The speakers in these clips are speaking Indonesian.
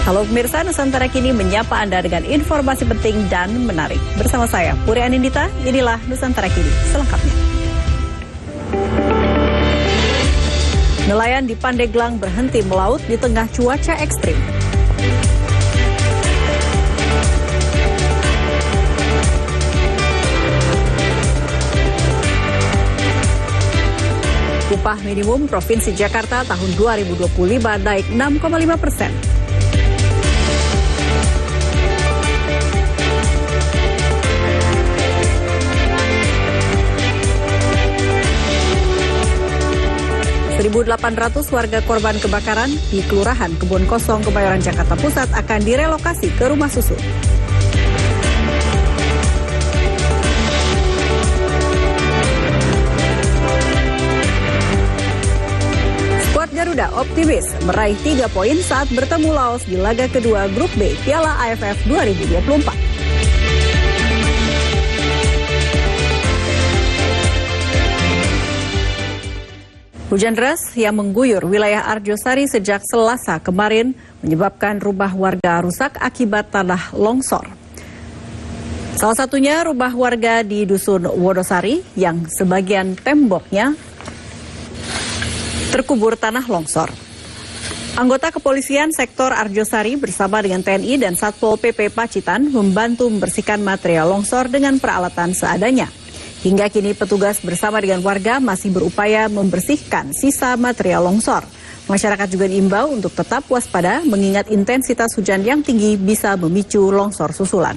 Halo pemirsa, Nusantara Kini menyapa Anda dengan informasi penting dan menarik. Bersama saya, Puri Anindita, inilah Nusantara Kini selengkapnya. Nelayan di Pandeglang berhenti melaut di tengah cuaca ekstrim. Upah minimum Provinsi Jakarta tahun 2025 naik 6,5%. ...1.800 warga korban kebakaran di Kelurahan Kebun Kosong, Kebayoran, Jakarta Pusat akan direlokasi ke rumah susun. Skuad Garuda optimis meraih 3 poin saat bertemu Laos di laga kedua Grup B Piala AFF 2024. Hujan deras yang mengguyur wilayah Arjosari sejak Selasa kemarin menyebabkan rumah warga rusak akibat tanah longsor. Salah satunya rumah warga di Dusun Wodosari yang sebagian temboknya terkubur tanah longsor. Anggota kepolisian sektor Arjosari bersama dengan TNI dan Satpol PP Pacitan membantu membersihkan material longsor dengan peralatan seadanya. Hingga kini petugas bersama dengan warga masih berupaya membersihkan sisa material longsor. Masyarakat juga diimbau untuk tetap waspada mengingat intensitas hujan yang tinggi bisa memicu longsor susulan.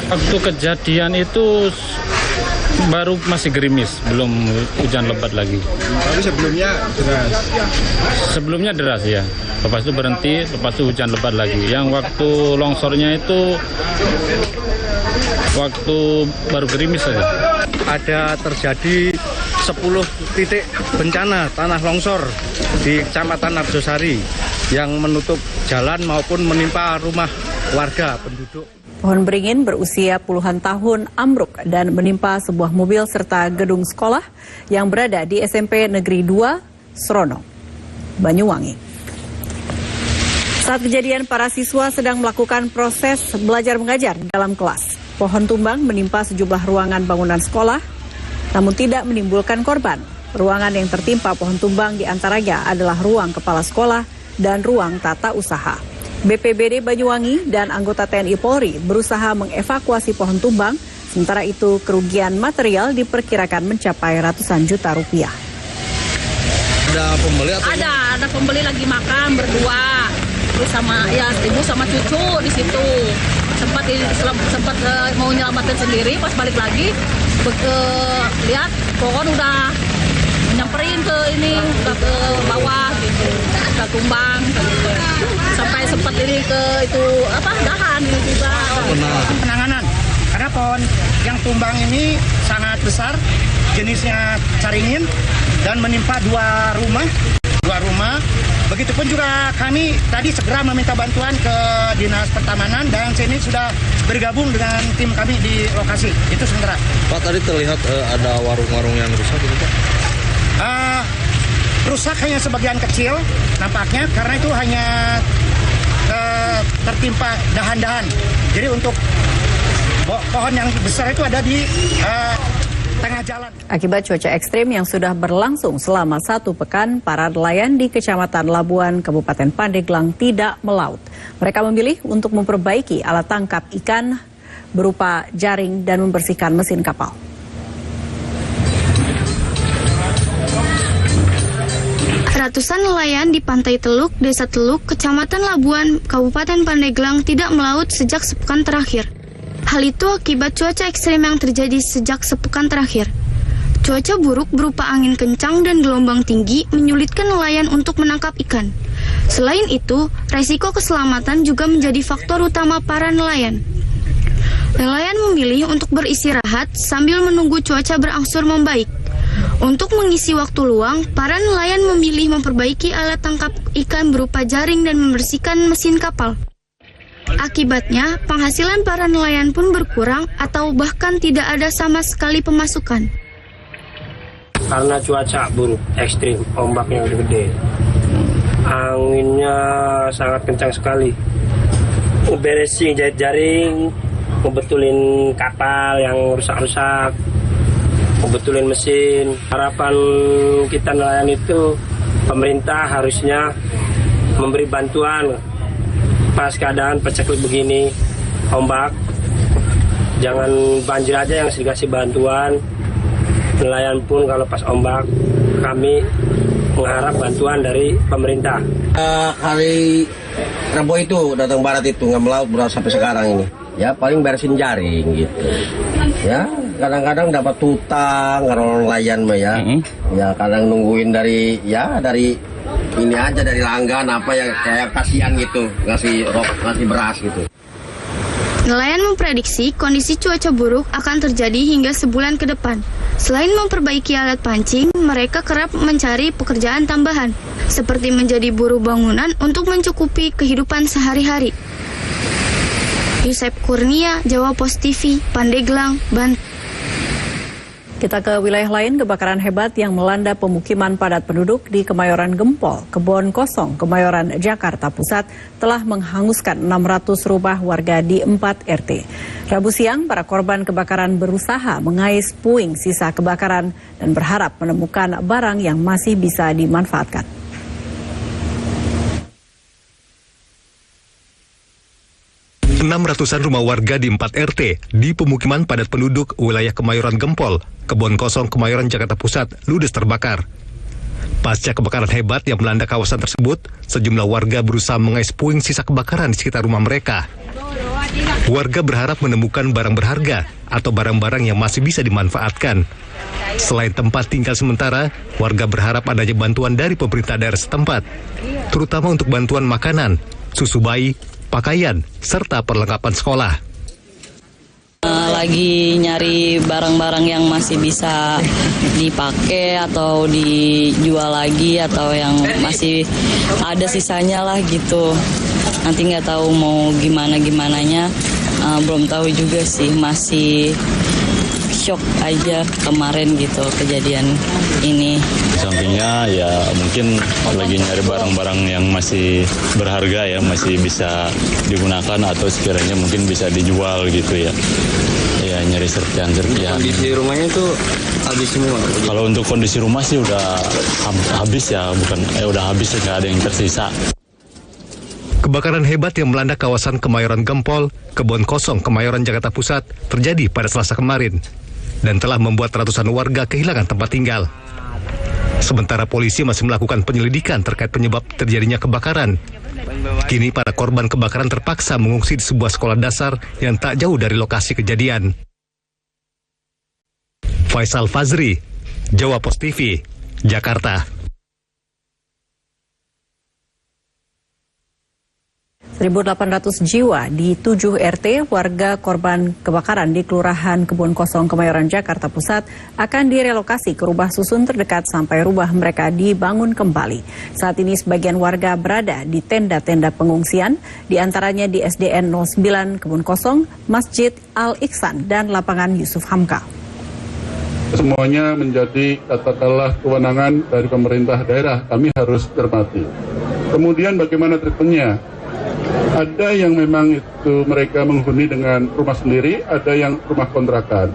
Waktu kejadian itu baru masih gerimis, belum hujan lebat lagi. Tapi sebelumnya deras? Sebelumnya deras ya, lepas itu berhenti, lepas itu hujan lebat lagi. Yang waktu longsornya itu waktu baru gerimis saja. Ada terjadi 10 titik bencana tanah longsor di Kecamatan Arjosari yang menutup jalan maupun menimpa rumah warga penduduk. Pohon beringin berusia puluhan tahun ambruk dan menimpa sebuah mobil serta gedung sekolah yang berada di SMP Negeri 2 Srono, Banyuwangi. Saat kejadian, para siswa sedang melakukan proses belajar mengajar di dalam kelas. Pohon tumbang menimpa sejumlah ruangan bangunan sekolah, namun tidak menimbulkan korban. Ruangan yang tertimpa pohon tumbang diantaranya adalah ruang kepala sekolah dan ruang tata usaha. BPBD Banyuwangi dan anggota TNI Polri berusaha mengevakuasi pohon tumbang, sementara itu kerugian material diperkirakan mencapai ratusan juta rupiah. Ada pembeli atau? Ada pembeli lagi makan berdua, terus sama ibu sama cucu di situ. Sempat mau nyelamatin sendiri, pas balik lagi lihat pohon udah nyamperin ke ini, udah ke bawah gitu, udah tumbang gitu. Sampai sempat ini ke itu dahan juga. Penanganan karena pohon yang tumbang ini sangat besar, jenisnya caringin dan menimpa dua rumah. Begitupun juga kami tadi segera meminta bantuan ke Dinas Pertamanan dan sini sudah bergabung dengan tim kami di lokasi. Itu sementara. Pak, tadi terlihat ada warung-warung yang rusak gitu Pak? Rusak hanya sebagian kecil nampaknya karena itu hanya tertimpa dahan-dahan. Jadi untuk pohon yang besar itu ada di tengah jalan. Akibat cuaca ekstrim yang sudah berlangsung selama 1 pekan, para nelayan di Kecamatan Labuan, Kabupaten Pandeglang tidak melaut. Mereka memilih untuk memperbaiki alat tangkap ikan berupa jaring dan membersihkan mesin kapal. Ratusan nelayan di Pantai Teluk, Desa Teluk, Kecamatan Labuan, Kabupaten Pandeglang tidak melaut sejak sepekan terakhir. Hal itu akibat cuaca ekstrim yang terjadi sejak sepekan terakhir. Cuaca buruk berupa angin kencang dan gelombang tinggi menyulitkan nelayan untuk menangkap ikan. Selain itu, resiko keselamatan juga menjadi faktor utama para nelayan. Nelayan memilih untuk beristirahat sambil menunggu cuaca berangsur membaik. Untuk mengisi waktu luang, para nelayan memilih memperbaiki alat tangkap ikan berupa jaring dan membersihkan mesin kapal. Akibatnya, penghasilan para nelayan pun berkurang atau bahkan tidak ada sama sekali pemasukan. Karena cuaca buruk, ekstrim, ombaknya gede. Anginnya sangat kencang sekali. Beresin jahit jaring, ngebetulin kapal yang rusak-rusak, ngebetulin mesin. Harapan kita nelayan itu pemerintah harusnya memberi bantuan pas keadaan paceklik begini, ombak. Jangan banjir aja yang dikasih bantuan. Nelayan pun kalau pas ombak, kami mengharap bantuan dari pemerintah. Hari Rabu itu datang barat itu nggak melaut sampai sekarang ini. Ya paling beresin jaring gitu. Ya kadang-kadang dapat tutang kalau nelayan mah ya. Ya kadang nungguin dari ini aja dari langgan apa ya kayak kasihan gitu ngasih beras gitu. Nelayan memprediksi kondisi cuaca buruk akan terjadi hingga sebulan ke depan. Selain memperbaiki alat pancing, mereka kerap mencari pekerjaan tambahan, seperti menjadi buruh bangunan untuk mencukupi kehidupan sehari-hari. Yusef Kurnia, Jawa Post TV, Pandeglang, Banten. Kita ke wilayah lain, kebakaran hebat yang melanda pemukiman padat penduduk di Kemayoran Gempol, Kebon Kosong, Kemayoran, Jakarta Pusat telah menghanguskan 600 rumah warga di 4 RT. Rabu siang, para korban kebakaran berusaha mengais puing sisa kebakaran dan berharap menemukan barang yang masih bisa dimanfaatkan. 600-an rumah warga di 4 RT di pemukiman padat penduduk wilayah Kemayoran Gempol, Kebon Kosong, Kemayoran, Jakarta Pusat, ludes terbakar. Pasca kebakaran hebat yang melanda kawasan tersebut, sejumlah warga berusaha mengais puing sisa kebakaran di sekitar rumah mereka. Warga berharap menemukan barang berharga atau barang-barang yang masih bisa dimanfaatkan. Selain tempat tinggal sementara, warga berharap adanya bantuan dari pemerintah daerah setempat, terutama untuk bantuan makanan, susu bayi, pakaian, serta perlengkapan sekolah. Lagi nyari barang-barang yang masih bisa dipakai atau dijual lagi atau yang masih ada sisanya lah gitu. Nanti nggak tahu mau gimananya, belum tahu juga sih, masih shock aja kemarin gitu kejadian ini. Sampingnya ya mungkin lagi nyari barang-barang yang masih berharga ya, masih bisa digunakan atau sekiranya mungkin bisa dijual gitu ya. Ya nyari serpihan-serpihan. Kondisi rumahnya itu habis semua. Kalau untuk kondisi rumah sih udah habis ya, udah habis, nggak ada yang tersisa. Kebakaran hebat yang melanda kawasan Kemayoran Gempol, Kebon Kosong, Kemayoran, Jakarta Pusat terjadi pada Selasa kemarin dan telah membuat ratusan warga kehilangan tempat tinggal. Sementara polisi masih melakukan penyelidikan terkait penyebab terjadinya kebakaran. Kini para korban kebakaran terpaksa mengungsi di sebuah sekolah dasar yang tak jauh dari lokasi kejadian. Faisal Fazri, Jawa Post TV, Jakarta. 1.800 jiwa di 7 RT warga korban kebakaran di Kelurahan Kebon Kosong, Kemayoran, Jakarta Pusat akan direlokasi ke rumah susun terdekat sampai rumah mereka dibangun kembali. Saat ini sebagian warga berada di tenda-tenda pengungsian, diantaranya di SDN 09 Kebon Kosong, Masjid Al-Iksan, dan lapangan Yusuf Hamka. Semuanya menjadi katakanlah kewenangan dari pemerintah daerah, kami harus cermati. Kemudian bagaimana treatmentnya? Ada yang memang itu mereka menghuni dengan rumah sendiri, ada yang rumah kontrakan.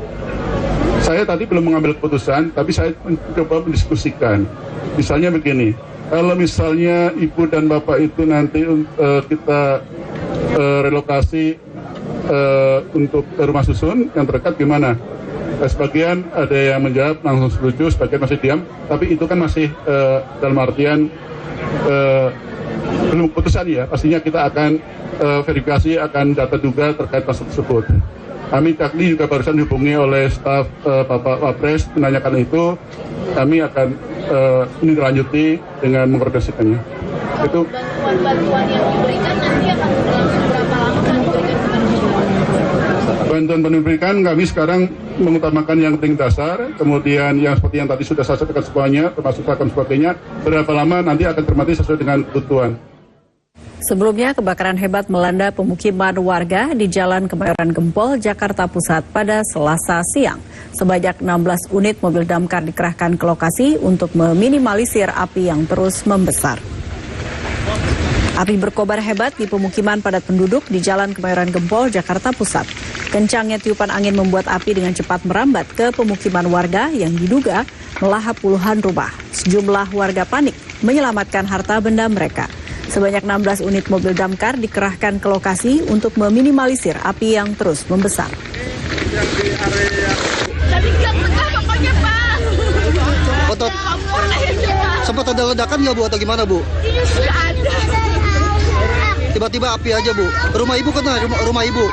Saya tadi belum mengambil keputusan, tapi saya mencoba mendiskusikan. Misalnya begini, kalau misalnya ibu dan bapak itu nanti kita relokasi untuk rumah susun yang terdekat gimana? Sebagian ada yang menjawab langsung setuju, sebagian masih diam, tapi itu kan masih dalam artian belum keputusan ya, pastinya kita akan verifikasi, akan data duga terkait kasus tersebut. Kami tadi juga barusan dihubungi oleh staf Bapak Wapres menanyakan itu, kami akan ini dilanjuti dengan mengkoordinasikannya. Itu bantuan yang diberikan nanti akan berlangsung berapa lama kan diberikan? Bantuan pendidikan kami sekarang mengutamakan yang penting dasar, kemudian yang seperti yang tadi sudah saya sampaikan semuanya, termasuk seragam sebagainya, berapa lama nanti akan termati sesuai dengan kebutuhan. Sebelumnya, kebakaran hebat melanda pemukiman warga di Jalan Kemayoran Gempol, Jakarta Pusat pada Selasa siang. Sebanyak 16 unit mobil damkar dikerahkan ke lokasi untuk meminimalisir api yang terus membesar. Api berkobar hebat di pemukiman padat penduduk di Jalan Kemayoran Gempol, Jakarta Pusat. Kencangnya tiupan angin membuat api dengan cepat merambat ke pemukiman warga yang diduga melahap puluhan rumah. Sejumlah warga panik menyelamatkan harta benda mereka. Sebanyak 16 unit mobil damkar dikerahkan ke lokasi untuk meminimalisir api yang terus membesar. Sempat ada ledakan nggak Bu atau gimana Bu? Tiba-tiba api aja Bu. Rumah Ibu kena, rumah Ibu.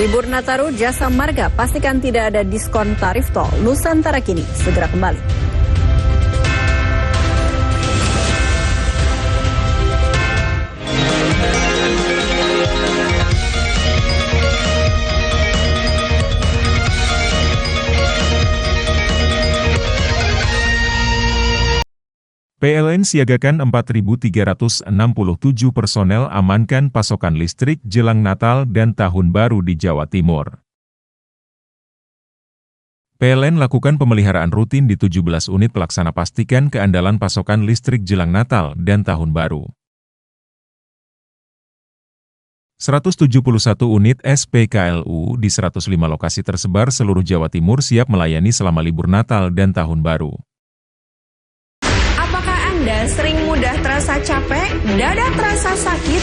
Libur Nataru Jasa Marga pastikan tidak ada diskon tarif tol. Nusantara Kini segera kembali. PLN siagakan 4.367 personel amankan pasokan listrik jelang Natal dan Tahun Baru di Jawa Timur. PLN lakukan pemeliharaan rutin di 17 unit pelaksana pastikan keandalan pasokan listrik jelang Natal dan Tahun Baru. 171 unit SPKLU di 105 lokasi tersebar seluruh Jawa Timur siap melayani selama libur Natal dan Tahun Baru. Anda sering mudah terasa capek, dada terasa sakit,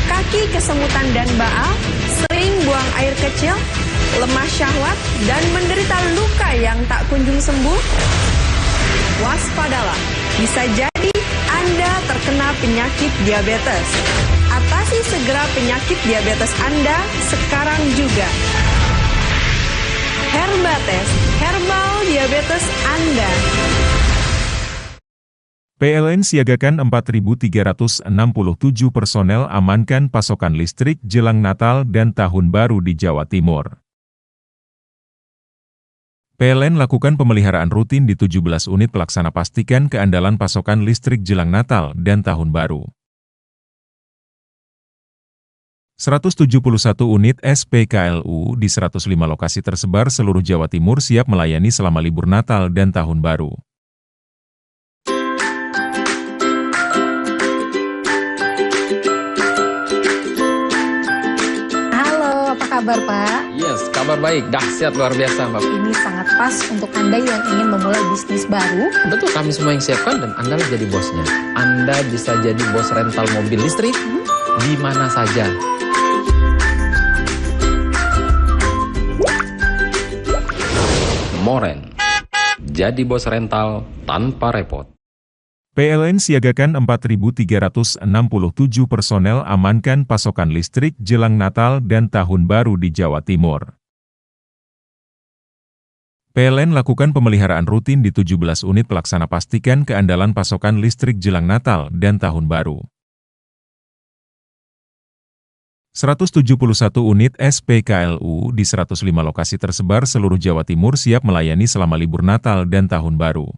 kaki kesemutan dan baal, sering buang air kecil, lemah syahwat, dan menderita luka yang tak kunjung sembuh? Waspadalah, bisa jadi Anda terkena penyakit diabetes. Atasi segera penyakit diabetes Anda sekarang juga. Herbates, herbal diabetes Anda. PLN siagakan 4.367 personel amankan pasokan listrik jelang Natal dan Tahun Baru di Jawa Timur. PLN lakukan pemeliharaan rutin di 17 unit pelaksana pastikan keandalan pasokan listrik jelang Natal dan Tahun Baru. 171 unit SPKLU di 105 lokasi tersebar seluruh Jawa Timur siap melayani selama libur Natal dan Tahun Baru. Kabar Pak? Yes, kabar baik, dahsyat luar biasa Mbak. Ini sangat pas untuk Anda yang ingin memulai bisnis baru. Betul, kami semua yang siapkan dan Anda jadi bosnya. Anda bisa jadi bos rental mobil listrik di mana saja. Moren, jadi bos rental tanpa repot. PLN siagakan 4.367 personel amankan pasokan listrik jelang Natal dan Tahun Baru di Jawa Timur. PLN lakukan pemeliharaan rutin di 17 unit pelaksana pastikan keandalan pasokan listrik jelang Natal dan Tahun Baru. 171 unit SPKLU di 105 lokasi tersebar seluruh Jawa Timur siap melayani selama libur Natal dan Tahun Baru.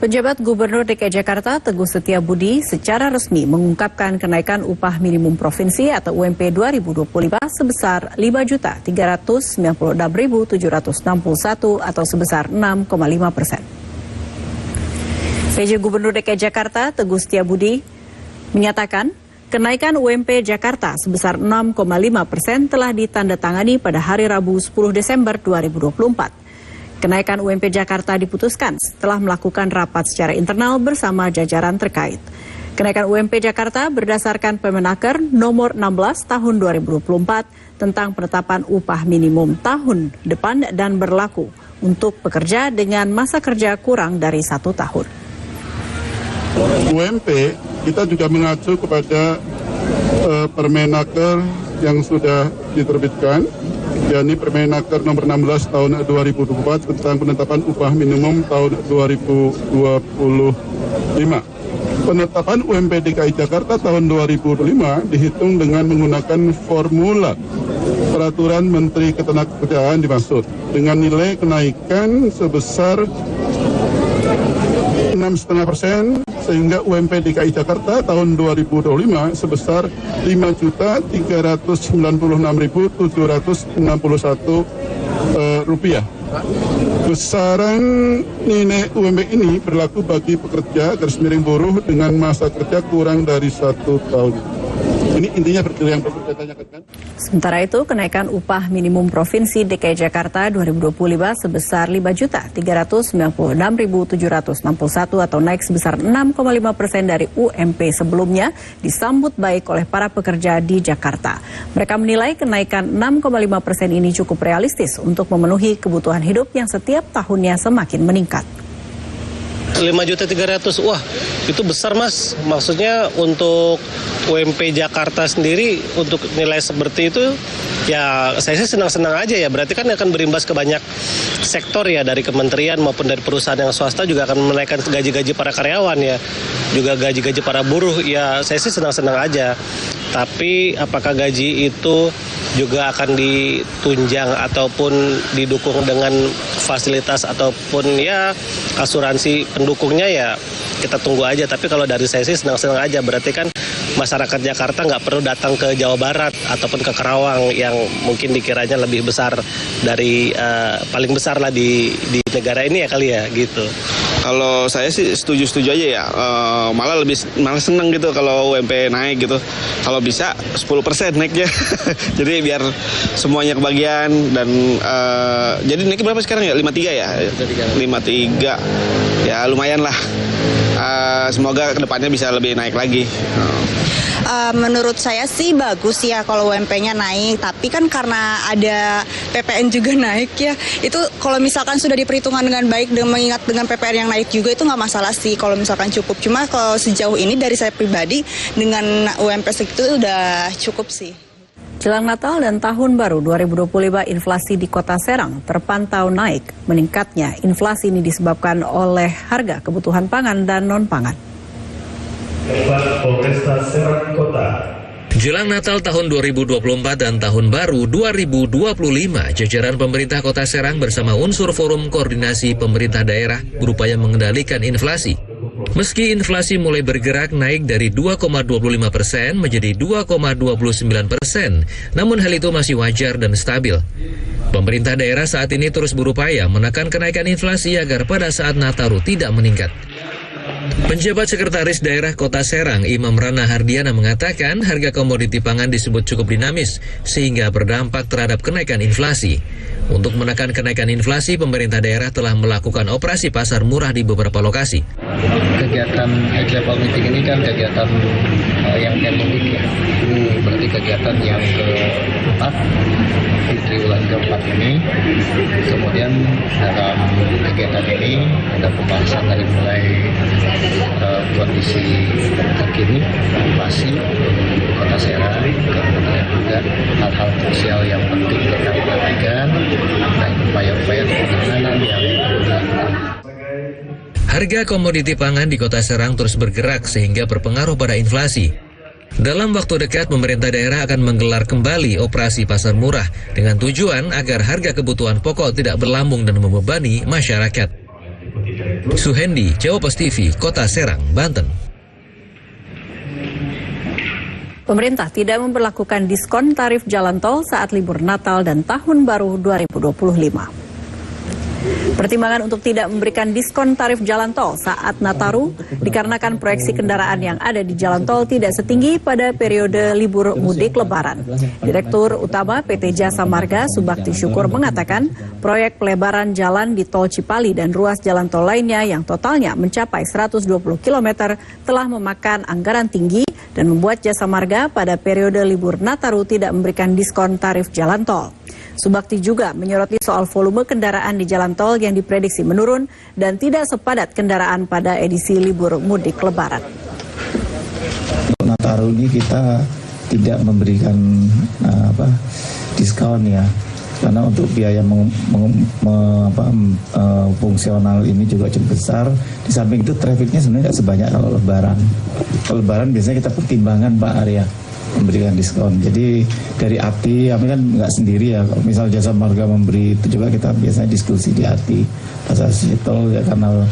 Penjabat Gubernur DKI Jakarta Teguh Setiabudi secara resmi mengungkapkan kenaikan upah minimum provinsi atau UMP 2025 sebesar Rp5.396.761 atau sebesar 6,5%. PJ Gubernur DKI Jakarta Teguh Setiabudi menyatakan kenaikan UMP Jakarta sebesar 6,5% telah ditandatangani pada hari Rabu 10 Desember 2024. Kenaikan UMP Jakarta diputuskan setelah melakukan rapat secara internal bersama jajaran terkait. Kenaikan UMP Jakarta berdasarkan Permenaker nomor 16 tahun 2024 tentang penetapan upah minimum tahun depan dan berlaku untuk pekerja dengan masa kerja kurang dari 1 tahun. UMP kita juga mengacu kepada Permenaker yang sudah diterbitkan, yakni Permenaker nomor 16 tahun 2024 tentang penetapan upah minimum tahun 2025. Penetapan UMP DKI Jakarta tahun 2025 dihitung dengan menggunakan formula Peraturan Menteri Ketenagakerjaan dimaksud dengan nilai kenaikan sebesar 6,5% sehingga UMP DKI Jakarta tahun 2025 sebesar Rp5.396.761. Besaran nilai UMP ini berlaku bagi pekerja garis miring buruh dengan masa kerja kurang dari 1 tahun. Ini intinya yang perlu saya tanyakan kan? Sementara itu, kenaikan upah minimum Provinsi DKI Jakarta 2025 sebesar Rp5.396.761 atau naik sebesar 6,5% dari UMP sebelumnya disambut baik oleh para pekerja di Jakarta. Mereka menilai kenaikan 6,5% ini cukup realistis untuk memenuhi kebutuhan hidup yang setiap tahunnya semakin meningkat. 5.300.000, wah itu besar Mas. Maksudnya untuk UMP Jakarta sendiri untuk nilai seperti itu, ya saya sih senang-senang aja ya. Berarti kan akan berimbas ke banyak sektor ya, dari kementerian maupun dari perusahaan yang swasta juga akan menaikkan gaji-gaji para karyawan ya, juga gaji-gaji para buruh. Ya saya sih senang-senang aja. Tapi apakah gaji itu juga akan ditunjang ataupun didukung dengan fasilitas ataupun ya asuransi pendukungnya, ya kita tunggu aja. Tapi kalau dari saya sih senang-senang aja, berarti kan masyarakat Jakarta nggak perlu datang ke Jawa Barat ataupun ke Karawang yang mungkin dikiranya lebih besar dari paling besar lah di negara ini ya kali ya gitu. Kalau saya sih setuju-setuju aja ya, malah seneng gitu kalau UMP naik gitu. Kalau bisa 10% naiknya, jadi biar semuanya kebagian dan jadi naik berapa sekarang ya? 53 ya? 53, ya lumayan lah. Semoga kedepannya bisa lebih naik lagi. Menurut saya sih bagus ya kalau UMP-nya naik, tapi kan karena ada PPN juga naik ya, itu kalau misalkan sudah diperhitungkan dengan baik dan mengingat dengan PPN yang naik juga itu nggak masalah sih kalau misalkan cukup. Cuma kalau sejauh ini dari saya pribadi dengan UMP segitu udah cukup sih. Jelang Natal dan Tahun Baru 2025, inflasi di Kota Serang terpantau naik. Meningkatnya inflasi ini disebabkan oleh harga kebutuhan pangan dan non-pangan. Jelang Natal tahun 2024 dan Tahun Baru 2025, jajaran pemerintah Kota Serang bersama unsur Forum Koordinasi Pemerintah Daerah berupaya mengendalikan inflasi. Meski inflasi mulai bergerak naik dari 2,25% menjadi 2,29%, namun hal itu masih wajar dan stabil. Pemerintah daerah saat ini terus berupaya menekan kenaikan inflasi agar pada saat Nataru tidak meningkat. Penjabat Sekretaris Daerah Kota Serang, Imam Rana Hardiana mengatakan harga komoditi pangan disebut cukup dinamis sehingga berdampak terhadap kenaikan inflasi. Untuk menekan kenaikan inflasi, pemerintah daerah telah melakukan operasi pasar murah di beberapa lokasi. Kegiatan high level meeting ini kan kegiatan yang endemik ya. Ini berarti kegiatan yang keempat di triwulan keempat ini. Kemudian dalam kegiatan ini ada pembahasan dari mulai kondisi terkini inflasi Kota Serang, kemudian juga hal-hal krusial yang penting kita perhatikan dan upaya-upaya penanganan yang dilakukan. Harga komoditi pangan di Kota Serang terus bergerak sehingga berpengaruh pada inflasi. Dalam waktu dekat, pemerintah daerah akan menggelar kembali operasi pasar murah dengan tujuan agar harga kebutuhan pokok tidak berlambung dan membebani masyarakat. Suhendi, Jawa Post TV, Kota Serang, Banten. Pemerintah tidak memberlakukan diskon tarif jalan tol saat libur Natal dan Tahun Baru 2025. Pertimbangan untuk tidak memberikan diskon tarif jalan tol saat Nataru dikarenakan proyeksi kendaraan yang ada di jalan tol tidak setinggi pada periode libur mudik Lebaran. Direktur Utama PT Jasa Marga Subakti Syukur mengatakan proyek pelebaran jalan di tol Cipali dan ruas jalan tol lainnya yang totalnya mencapai 120 km telah memakan anggaran tinggi dan membuat Jasa Marga pada periode libur Nataru tidak memberikan diskon tarif jalan tol. Subakti juga menyoroti soal volume kendaraan di jalan tol yang diprediksi menurun dan tidak sepadat kendaraan pada edisi libur mudik Lebaran. Untuk Nataru ini kita tidak memberikan diskon ya, karena untuk biaya fungsional ini juga cukup besar. Di samping itu trafiknya sebenarnya tidak sebanyak kalau Lebaran. Kalau Lebaran biasanya kita pertimbangan Pak Arya memberikan diskon. Jadi dari ATI, kami kan nggak sendiri ya. Kalau misal Jasa Marga memberi itu juga kita biasanya diskusi di ATI. Pasal tol ya, karena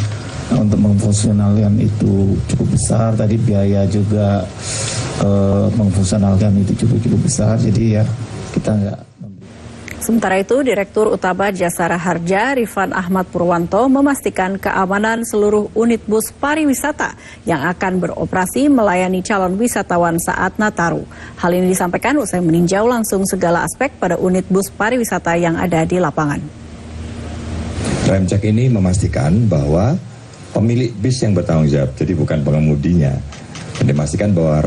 Untuk memfungsionalkan itu cukup besar, tadi biaya juga memfungsionalkan itu cukup besar, jadi ya kita nggak. Sementara itu, Direktur Utama Jasara Harja Rifan Ahmad Purwanto memastikan keamanan seluruh unit bus pariwisata yang akan beroperasi melayani calon wisatawan saat Nataru. Hal ini disampaikan usai meninjau langsung segala aspek pada unit bus pariwisata yang ada di lapangan. Remcek ini memastikan bahwa pemilik bis yang bertanggung jawab, jadi bukan pengemudinya. Dan dipastikan bahwa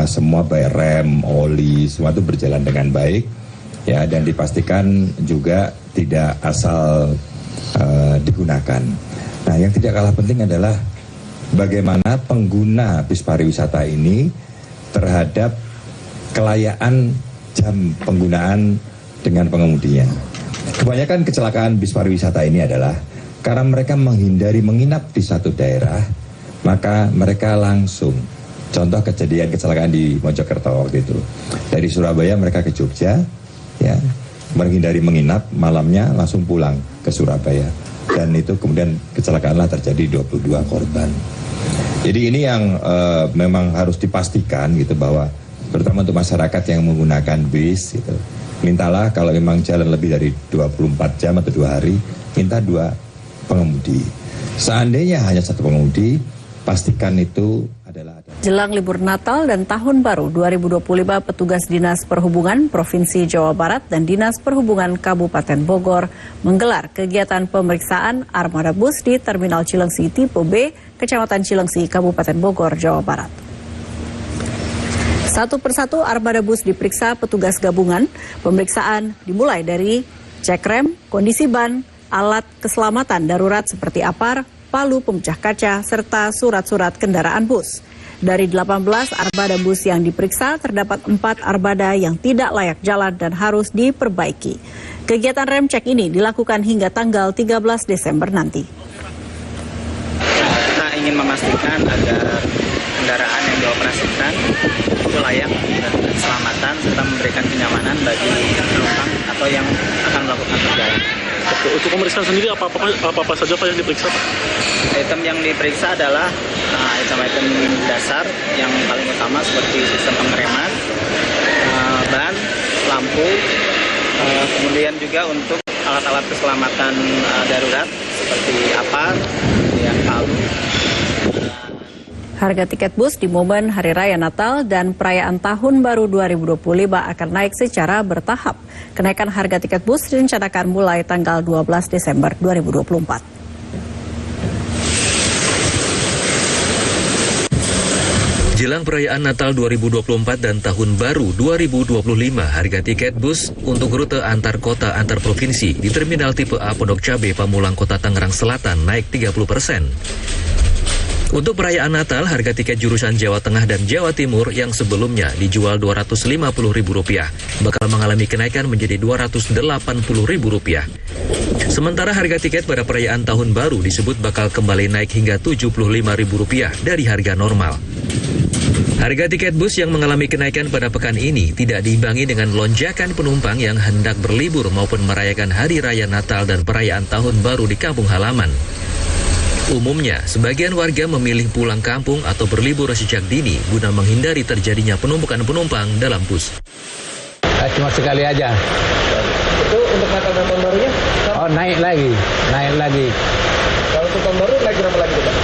semua baik rem, oli, semua itu berjalan dengan baik. Ya, dan dipastikan juga tidak asal digunakan. Nah, yang tidak kalah penting adalah bagaimana pengguna bis pariwisata ini terhadap kelayaan jam penggunaan dengan pengemudinya. Kebanyakan kecelakaan bis pariwisata ini adalah karena mereka menghindari menginap di satu daerah, maka mereka langsung, contoh kejadian kecelakaan di Mojokerto waktu itu, dari Surabaya mereka ke Jogja, ya, menghindari menginap, malamnya langsung pulang ke Surabaya, dan itu kemudian kecelakaanlah terjadi 22 korban. Jadi ini yang memang harus dipastikan gitu, bahwa terutama untuk masyarakat yang menggunakan bis gitu, mintalah kalau memang jalan lebih dari 24 jam atau 2 hari, minta 2 pengemudi. Seandainya hanya 1 pengemudi, pastikan itu adalah. Jelang libur Natal dan Tahun Baru 2025, petugas Dinas Perhubungan Provinsi Jawa Barat dan Dinas Perhubungan Kabupaten Bogor menggelar kegiatan pemeriksaan armada bus di Terminal Cilengsi Tipe B, Kecamatan Cilengsi, Kabupaten Bogor, Jawa Barat. Satu persatu armada bus diperiksa petugas gabungan. Pemeriksaan dimulai dari cek rem, kondisi ban, alat keselamatan darurat seperti apar, palu pemecah kaca, serta surat-surat kendaraan bus. Dari 18 armada bus yang diperiksa, terdapat 4 armada yang tidak layak jalan dan harus diperbaiki. Kegiatan rem cek ini dilakukan hingga tanggal 13 Desember nanti. Kita ingin memastikan agar kendaraan yang dioperasikan itu layak dan keselamatan serta memberikan kenyamanan bagi penumpang atau yang akan melakukan perjalanan. Untuk pemeriksaan sendiri apa saja Pak yang diperiksa Pak? Item yang diperiksa adalah item-item dasar yang paling utama seperti sistem pengereman, ban, lampu, kemudian juga untuk alat-alat keselamatan darurat seperti apar, kemudian palu. Harga tiket bus di momen Hari Raya Natal dan perayaan Tahun Baru 2025 akan naik secara bertahap. Kenaikan harga tiket bus direncanakan mulai tanggal 12 Desember 2024. Jelang perayaan Natal 2024 dan Tahun Baru 2025, harga tiket bus untuk rute antar kota antar provinsi di Terminal Tipe A Pondok Cabe Pamulang Kota Tangerang Selatan naik 30%. Untuk perayaan Natal, harga tiket jurusan Jawa Tengah dan Jawa Timur yang sebelumnya dijual Rp250.000 bakal mengalami kenaikan menjadi Rp280.000. Sementara harga tiket pada perayaan Tahun Baru disebut bakal kembali naik hingga Rp75.000 dari harga normal. Harga tiket bus yang mengalami kenaikan pada pekan ini tidak diimbangi dengan lonjakan penumpang yang hendak berlibur maupun merayakan Hari Raya Natal dan perayaan Tahun Baru di kampung halaman. Umumnya, sebagian warga memilih pulang kampung atau berlibur sejak dini guna menghindari terjadinya penumpukan penumpang dalam bus. Cuma sekali aja. Itu untuk Natal dan Tahun Barunya? Oh, naik lagi. Kalau untuk Tahun Baru naik berapa lagi Pak?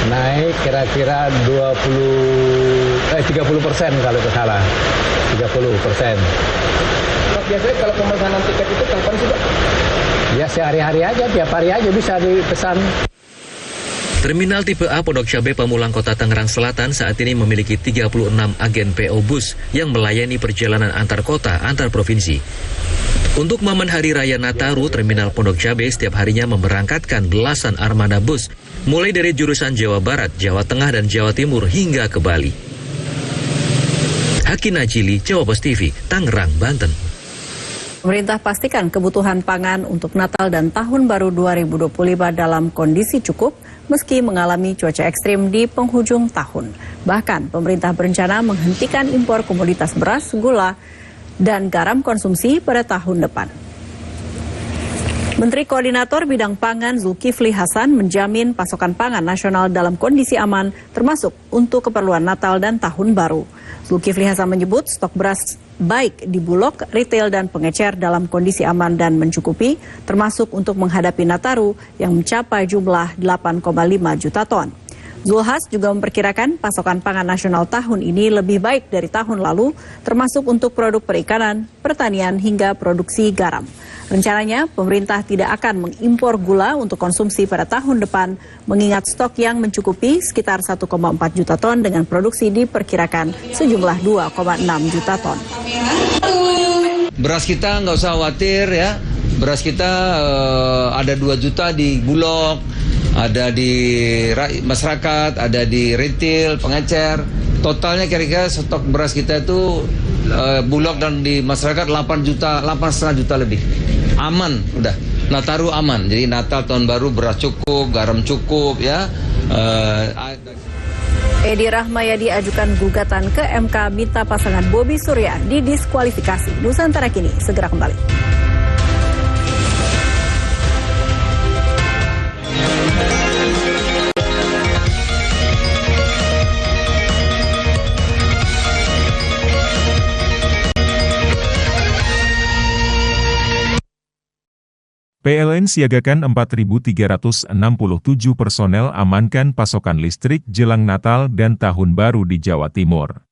Naik kira-kira 30% kalau tidak salah. 30%. Mas, biasanya kalau pemesanan tiket itu kapan sih Pak? Ya sehari-hari aja, tiap hari aja bisa dipesan. Terminal Tipe A Pondok Cabe Pamulang Kota Tangerang Selatan saat ini memiliki 36 agen PO bus yang melayani perjalanan antar kota, antar provinsi. Untuk momen Hari Raya Nataru, Terminal Pondok Cabe setiap harinya memberangkatkan belasan armada bus, mulai dari jurusan Jawa Barat, Jawa Tengah, dan Jawa Timur hingga ke Bali. Haki Najili, Jawa Post TV, Tangerang, Banten. Pemerintah pastikan kebutuhan pangan untuk Natal dan Tahun Baru 2025 dalam kondisi cukup meski mengalami cuaca ekstrim di penghujung tahun. Bahkan pemerintah berencana menghentikan impor komoditas beras, gula, dan garam konsumsi pada tahun depan. Menteri Koordinator Bidang Pangan Zulkifli Hasan menjamin pasokan pangan nasional dalam kondisi aman, termasuk untuk keperluan Natal dan Tahun Baru. Zulkifli Hasan menyebut stok beras baik di Bulog, retail, dan pengecer dalam kondisi aman dan mencukupi, termasuk untuk menghadapi Nataru yang mencapai jumlah 8,5 juta ton. Zulhas juga memperkirakan pasokan pangan nasional tahun ini lebih baik dari tahun lalu, termasuk untuk produk perikanan, pertanian, hingga produksi garam. Rencananya, pemerintah tidak akan mengimpor gula untuk konsumsi pada tahun depan, mengingat stok yang mencukupi sekitar 1,4 juta ton dengan produksi diperkirakan sejumlah 2,6 juta ton. Beras kita nggak usah khawatir ya, beras kita ada 2 juta di Bulog, ada di masyarakat, ada di retail, pengecer. Totalnya kira-kira stok beras kita itu Bulog dan di masyarakat 8,5 juta lebih. Aman, udah. Nataru aman. Jadi Natal, Tahun Baru beras cukup, garam cukup ya. Edi Rahmayadi ajukan gugatan ke MK minta pasangan Bobi Surya didiskualifikasi. Nusantara Kini segera kembali. PLN siagakan 4.367 personel amankan pasokan listrik jelang Natal dan Tahun Baru di Jawa Timur.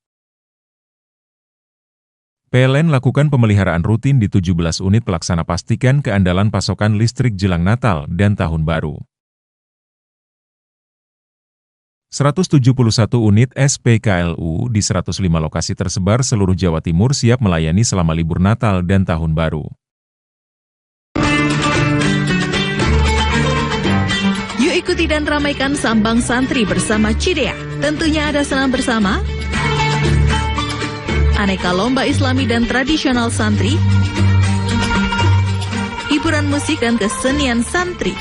PLN lakukan pemeliharaan rutin di 17 unit pelaksana pastikan keandalan pasokan listrik jelang Natal dan Tahun Baru. 171 unit SPKLU di 105 lokasi tersebar seluruh Jawa Timur siap melayani selama libur Natal dan Tahun Baru. Yuk ikuti dan ramaikan Sambang Santri bersama Cidea. Tentunya ada senam bersama, aneka lomba islami dan tradisional santri, hiburan musik dan kesenian santri,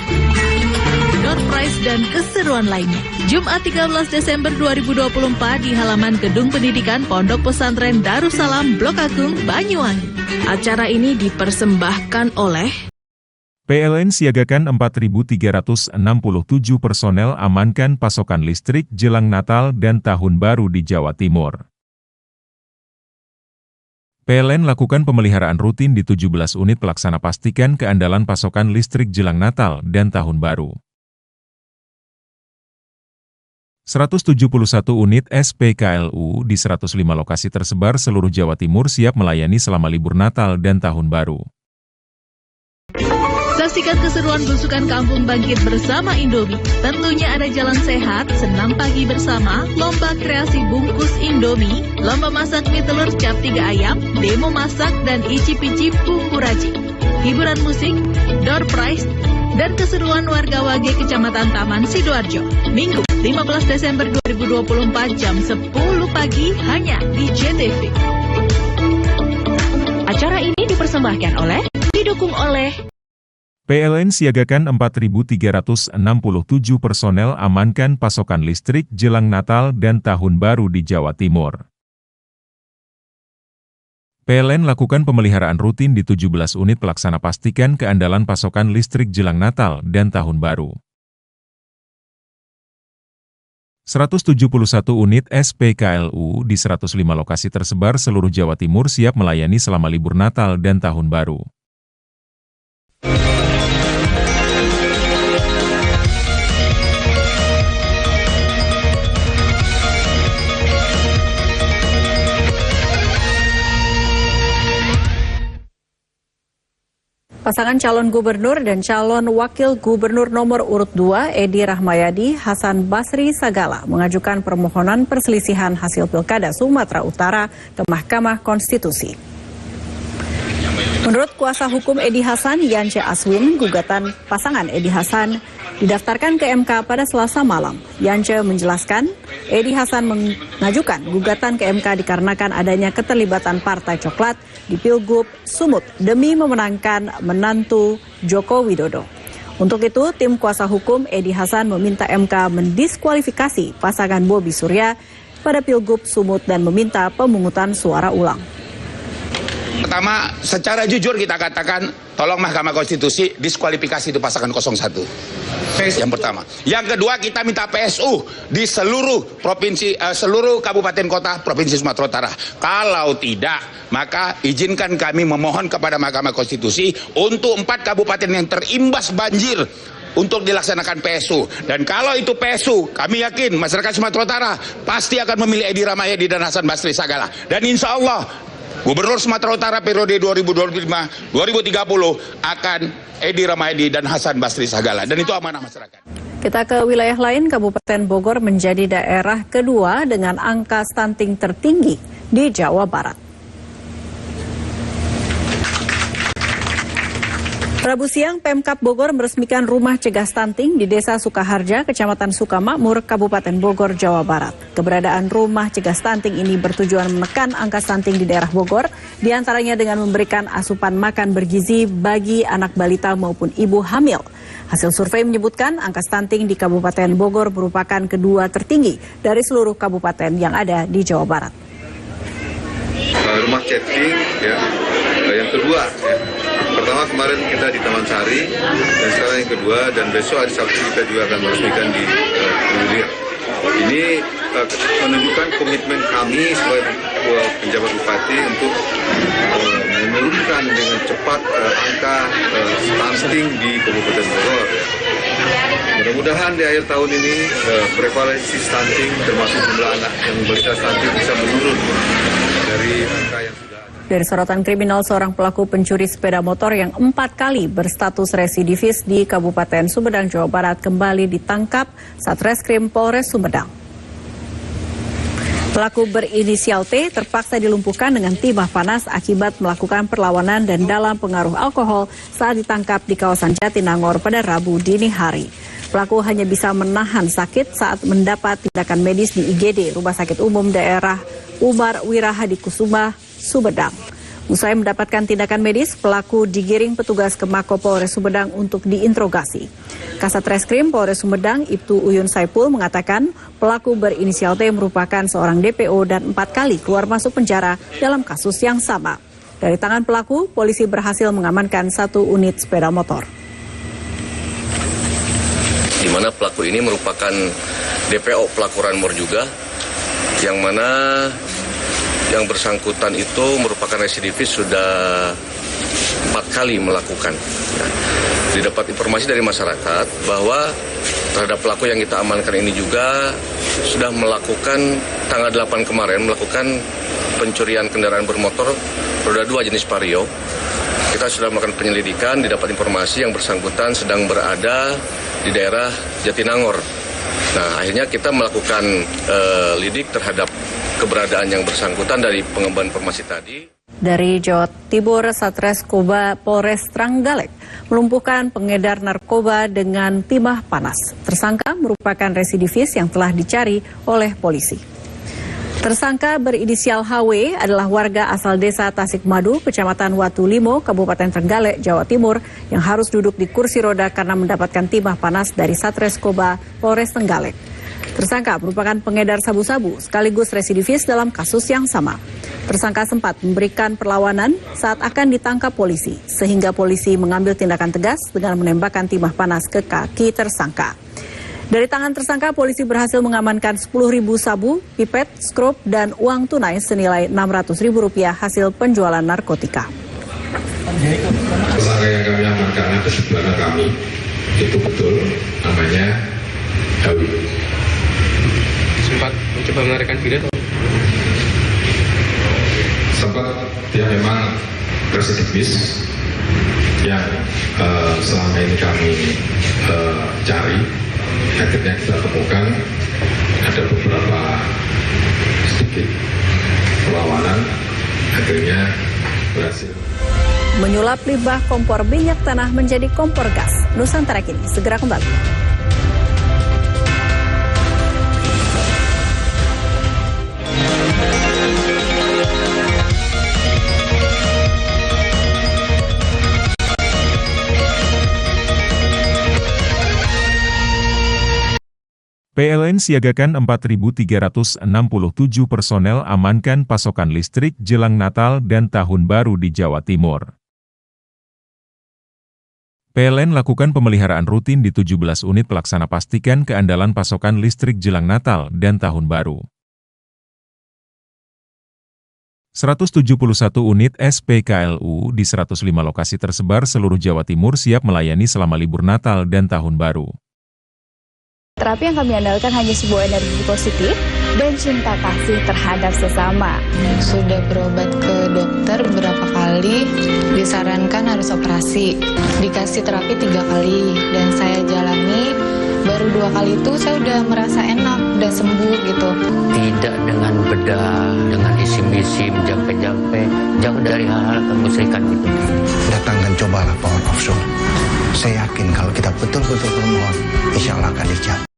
door prize dan keseruan lainnya. Jumat 13 Desember 2024 di halaman Gedung Pendidikan Pondok Pesantren Darussalam Blok Agung, Banyuwangi. Acara ini dipersembahkan oleh PLN siagakan 4.367 personel amankan pasokan listrik jelang Natal dan Tahun Baru di Jawa Timur. PLN lakukan pemeliharaan rutin di 17 unit pelaksana pastikan keandalan pasokan listrik jelang Natal dan Tahun Baru. 171 unit SPKLU di 105 lokasi tersebar seluruh Jawa Timur siap melayani selama libur Natal dan Tahun Baru. Saksikan keseruan belusukan kampung bangkit bersama Indomie. Tentunya ada jalan sehat, senam pagi bersama, lomba kreasi bungkus Indomie, lomba masak mie telur cap 3 ayam, demo masak dan icip-icip bumbu racik, hiburan musik, door prize, dan keseruan warga Wage Kecamatan Taman Sidoarjo. Minggu 15 Desember 2024 jam 10 pagi hanya di JTV. Acara ini didukung oleh PLN siagakan 4.367 personel amankan pasokan listrik jelang Natal dan Tahun Baru di Jawa Timur. PLN lakukan pemeliharaan rutin di 17 unit pelaksana pastikan keandalan pasokan listrik jelang Natal dan Tahun Baru. 171 unit SPKLU di 105 lokasi tersebar seluruh Jawa Timur siap melayani selama libur Natal dan Tahun Baru. Pasangan calon gubernur dan calon wakil gubernur nomor urut 2, Edi Rahmayadi, Hasan Basri Sagala, mengajukan permohonan perselisihan hasil Pilkada Sumatera Utara ke Mahkamah Konstitusi. Menurut kuasa hukum Edi Hasan, Yance Aswin, gugatan pasangan Edi Hasan didaftarkan ke MK pada Selasa malam. Yance menjelaskan, Edi Hasan mengajukan gugatan ke MK dikarenakan adanya keterlibatan Partai Coklat di Pilgub Sumut demi memenangkan menantu Joko Widodo. Untuk itu, tim kuasa hukum Edi Hasan meminta MK mendiskualifikasi pasangan Bobi Surya pada Pilgub Sumut dan meminta pemungutan suara ulang. pertama, secara jujur kita katakan, tolong Mahkamah Konstitusi diskualifikasi itu pasangan 01. Yang pertama. Yang kedua, kita minta PSU di seluruh provinsi, seluruh kabupaten kota provinsi Sumatera Utara. Kalau tidak, maka izinkan kami memohon kepada Mahkamah Konstitusi untuk 4 kabupaten yang terimbas banjir untuk dilaksanakan PSU. Dan kalau itu PSU, kami yakin masyarakat Sumatera Utara pasti akan memilih Edi Rahmayadi dan Hasan Basri Sagala. Dan insya Allah Gubernur Sumatera Utara periode 2025-2030 akan Edi Rahmayadi dan Hasan Basri Sagala. Dan itu amanah masyarakat. Kita ke wilayah lain, Kabupaten Bogor menjadi daerah kedua dengan angka stunting tertinggi di Jawa Barat. Rabu siang, Pemkab Bogor meresmikan rumah cegah stunting di Desa Sukaharja, Kecamatan Sukamakmur, Kabupaten Bogor, Jawa Barat. Keberadaan rumah cegah stunting ini bertujuan menekan angka stunting di daerah Bogor, diantaranya dengan memberikan asupan makan bergizi bagi anak balita maupun ibu hamil. Hasil survei menyebutkan angka stunting di Kabupaten Bogor merupakan kedua tertinggi dari seluruh kabupaten yang ada di Jawa Barat. Rumah chatting ya, yang kedua ya. Pertama kemarin kita di Taman Sari, dan sekarang yang kedua, dan besok hari Sabtu kita juga akan meresmikan di Kemudian. Ini menunjukkan komitmen kami sebagai penjabat bupati untuk menurunkan dengan cepat angka stunting di Kabupaten Bogor. Mudah-mudahan di akhir tahun ini prevalensi stunting termasuk jumlah anak yang balita stunting bisa menurun dari angka yang sudah. Dari sorotan kriminal, seorang pelaku pencuri sepeda motor yang 4 kali berstatus residivis di Kabupaten Sumedang, Jawa Barat kembali ditangkap Satreskrim Polres Sumedang. Pelaku berinisial T terpaksa dilumpuhkan dengan timah panas akibat melakukan perlawanan dan dalam pengaruh alkohol saat ditangkap di kawasan Jatinangor pada Rabu dini hari. Pelaku hanya bisa menahan sakit saat mendapat tindakan medis di IGD Rumah Sakit Umum Daerah Umar Wirahadikusuma, Sumedang. Usai mendapatkan tindakan medis, pelaku digiring petugas ke Mako Polres Sumedang untuk diinterogasi. Kasat Reskrim Polres Sumedang, Ibtu Uyun Saipul mengatakan pelaku berinisial T merupakan seorang DPO dan 4 kali keluar masuk penjara dalam kasus yang sama. Dari tangan pelaku, polisi berhasil mengamankan 1 unit sepeda motor. Di mana pelaku ini merupakan DPO pelaku ranmor juga, yang mana yang bersangkutan itu merupakan residivis sudah 4 kali melakukan. Didapat informasi dari masyarakat bahwa terhadap pelaku yang kita amankan ini juga sudah melakukan tanggal 8 kemarin melakukan pencurian kendaraan bermotor roda 2 jenis Vario. Kita sudah melakukan penyelidikan, didapat informasi yang bersangkutan sedang berada di daerah Jatinangor. Nah, akhirnya kita melakukan lidik terhadap keberadaan yang bersangkutan dari pengembangan informasi tadi. Dari Jawa Timur, Satreskoba Polres Trenggalek melumpuhkan pengedar narkoba dengan timah panas. Tersangka merupakan residivis yang telah dicari oleh polisi. Tersangka berinisial HW adalah warga asal desa Tasikmadu, Kecamatan Watu Limo, Kabupaten Trenggalek, Jawa Timur, yang harus duduk di kursi roda karena mendapatkan timah panas dari Satreskoba Polres Trenggalek. Tersangka merupakan pengedar sabu-sabu sekaligus residivis dalam kasus yang sama. Tersangka sempat memberikan perlawanan saat akan ditangkap polisi, sehingga polisi mengambil tindakan tegas dengan menembakkan timah panas ke kaki tersangka. Dari tangan tersangka, polisi berhasil mengamankan 10.000 sabu, pipet, skrup, dan uang tunai senilai Rp600.000 hasil penjualan narkotika. Tersangka yang kami amankan atas sebelah kami, itu betul namanya Hawi. Sempat mencoba melarikan diri atau? Sempat, dia memang residivis yang selama ini kami cari. Akhirnya kita temukan ada beberapa sedikit perlawanan, akhirnya berhasil. Menyulap limbah kompor minyak tanah menjadi kompor gas. Nusantara Kini segera kembali. PLN siagakan 4.367 personel amankan pasokan listrik jelang Natal dan Tahun Baru di Jawa Timur. PLN lakukan pemeliharaan rutin di 17 unit pelaksana pastikan keandalan pasokan listrik jelang Natal dan Tahun Baru. 171 unit SPKLU di 105 lokasi tersebar seluruh Jawa Timur siap melayani selama libur Natal dan Tahun Baru. Terapi yang kami andalkan hanya sebuah energi positif dan cinta kasih terhadap sesama. Sudah berobat ke dokter beberapa kali, disarankan harus operasi. Dikasih terapi 3 kali, dan saya jalani, baru 2 kali itu saya udah merasa enak, udah sembuh gitu. Tidak dengan bedah, dengan isim-isim, jampe-jampe, jauh dari hal-hal kemusyrikan gitu. Datang dan cobalah Power of Soul. Saya yakin kalau kita betul-betul bermohon, insya Allah akan dijawab.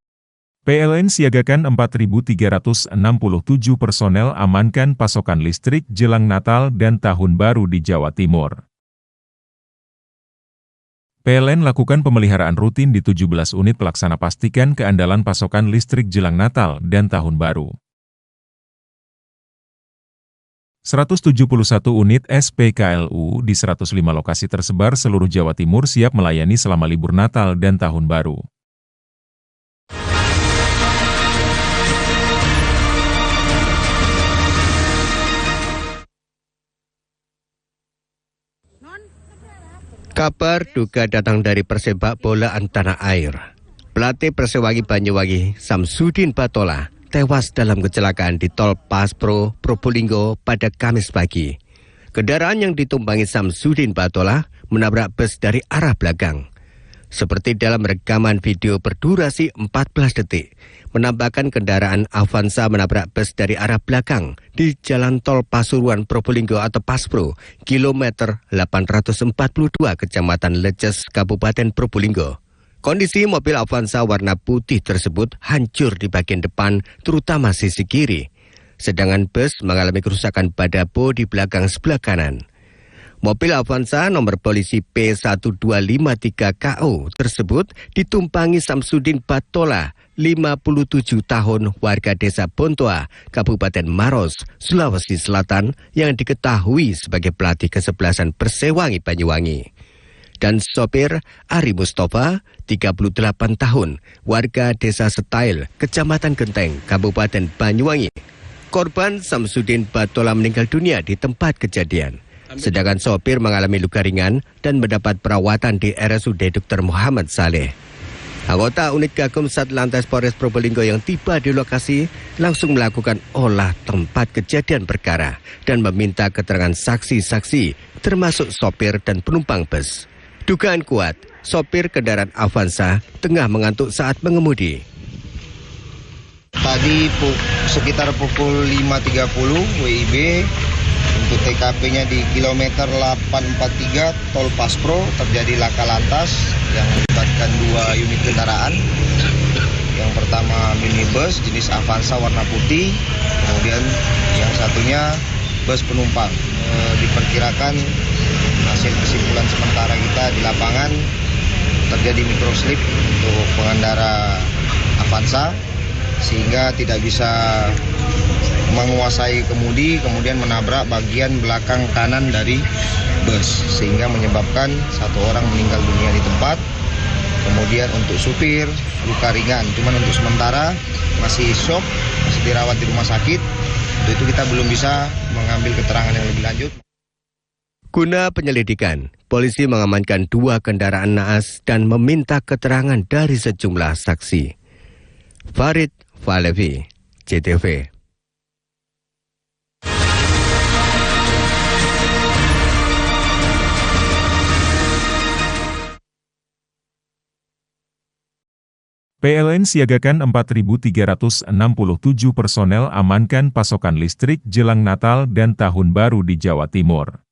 PLN siagakan 4.367 personel amankan pasokan listrik jelang Natal dan Tahun Baru di Jawa Timur. PLN lakukan pemeliharaan rutin di 17 unit pelaksana pastikan keandalan pasokan listrik jelang Natal dan Tahun Baru. 171 unit SPKLU di 105 lokasi tersebar seluruh Jawa Timur siap melayani selama libur Natal dan Tahun Baru. Kabar duka datang dari persepak bolaan tanah air. Pelatih Persewangi Banyuwangi, Samsudin Batola, tewas dalam kecelakaan di Tol Paspro, Probolinggo pada Kamis pagi. Kendaraan yang ditumpangi Samsudin Batola menabrak bus dari arah belakang. Seperti dalam rekaman video berdurasi 14 detik, menampakkan kendaraan Avanza menabrak bus dari arah belakang di Jalan Tol Pasuruan Probolinggo atau Paspro, kilometer 842 Kecamatan Leces, Kabupaten Probolinggo. Kondisi mobil Avanza warna putih tersebut hancur di bagian depan, terutama sisi kiri. Sedangkan bus mengalami kerusakan pada bodi belakang sebelah kanan. Mobil Avanza nomor polisi P1253KO tersebut ditumpangi Samsudin Batola, 57 tahun, warga desa Bontoa, Kabupaten Maros, Sulawesi Selatan, yang diketahui sebagai pelatih kesebelasan Persewangi Banyuwangi. Dan sopir Ari Mustafa, 38 tahun, warga desa Setail, Kecamatan Genteng, Kabupaten Banyuwangi. Korban Samsudin Batola meninggal dunia di tempat kejadian. Sedangkan sopir mengalami luka ringan dan mendapat perawatan di RSUD Dr. Muhammad Saleh. Anggota unit Gakum Satlantas Polres Probolinggo yang tiba di lokasi langsung melakukan olah tempat kejadian perkara dan meminta keterangan saksi-saksi termasuk sopir dan penumpang bus. Dugaan kuat, sopir kendaraan Avanza tengah mengantuk saat mengemudi. Tadi sekitar pukul 5.30 WIB untuk TKP-nya di kilometer 843 Tol Paspro terjadi laka lantas yang melibatkan 2 unit kendaraan. Yang pertama minibus jenis Avanza warna putih, kemudian yang satunya bus penumpang. Diperkirakan hasil kesimpulan sementara kita di lapangan terjadi microslip untuk pengendara Avanza sehingga tidak bisa menguasai kemudi, kemudian menabrak bagian belakang kanan dari bus sehingga menyebabkan 1 orang meninggal dunia di tempat. Kemudian untuk supir luka ringan, cuman untuk sementara masih shock, masih dirawat di rumah sakit. Untuk itu kita belum bisa mengambil keterangan yang lebih lanjut. Guna penyelidikan, polisi mengamankan 2 kendaraan naas dan meminta keterangan dari sejumlah saksi. Farid Falevi, JTV. PLN siagakan 4.367 personel amankan pasokan listrik jelang Natal dan Tahun Baru di Jawa Timur.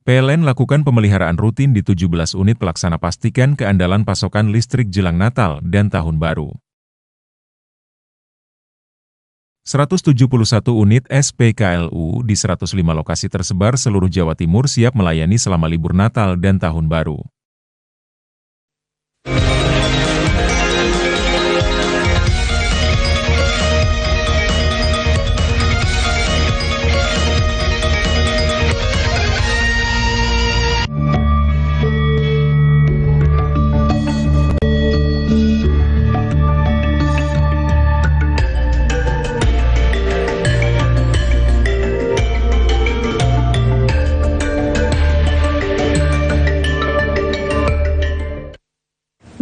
PLN lakukan pemeliharaan rutin di 17 unit pelaksana pastikan keandalan pasokan listrik jelang Natal dan Tahun Baru. 171 unit SPKLU di 105 lokasi tersebar seluruh Jawa Timur siap melayani selama libur Natal dan Tahun Baru.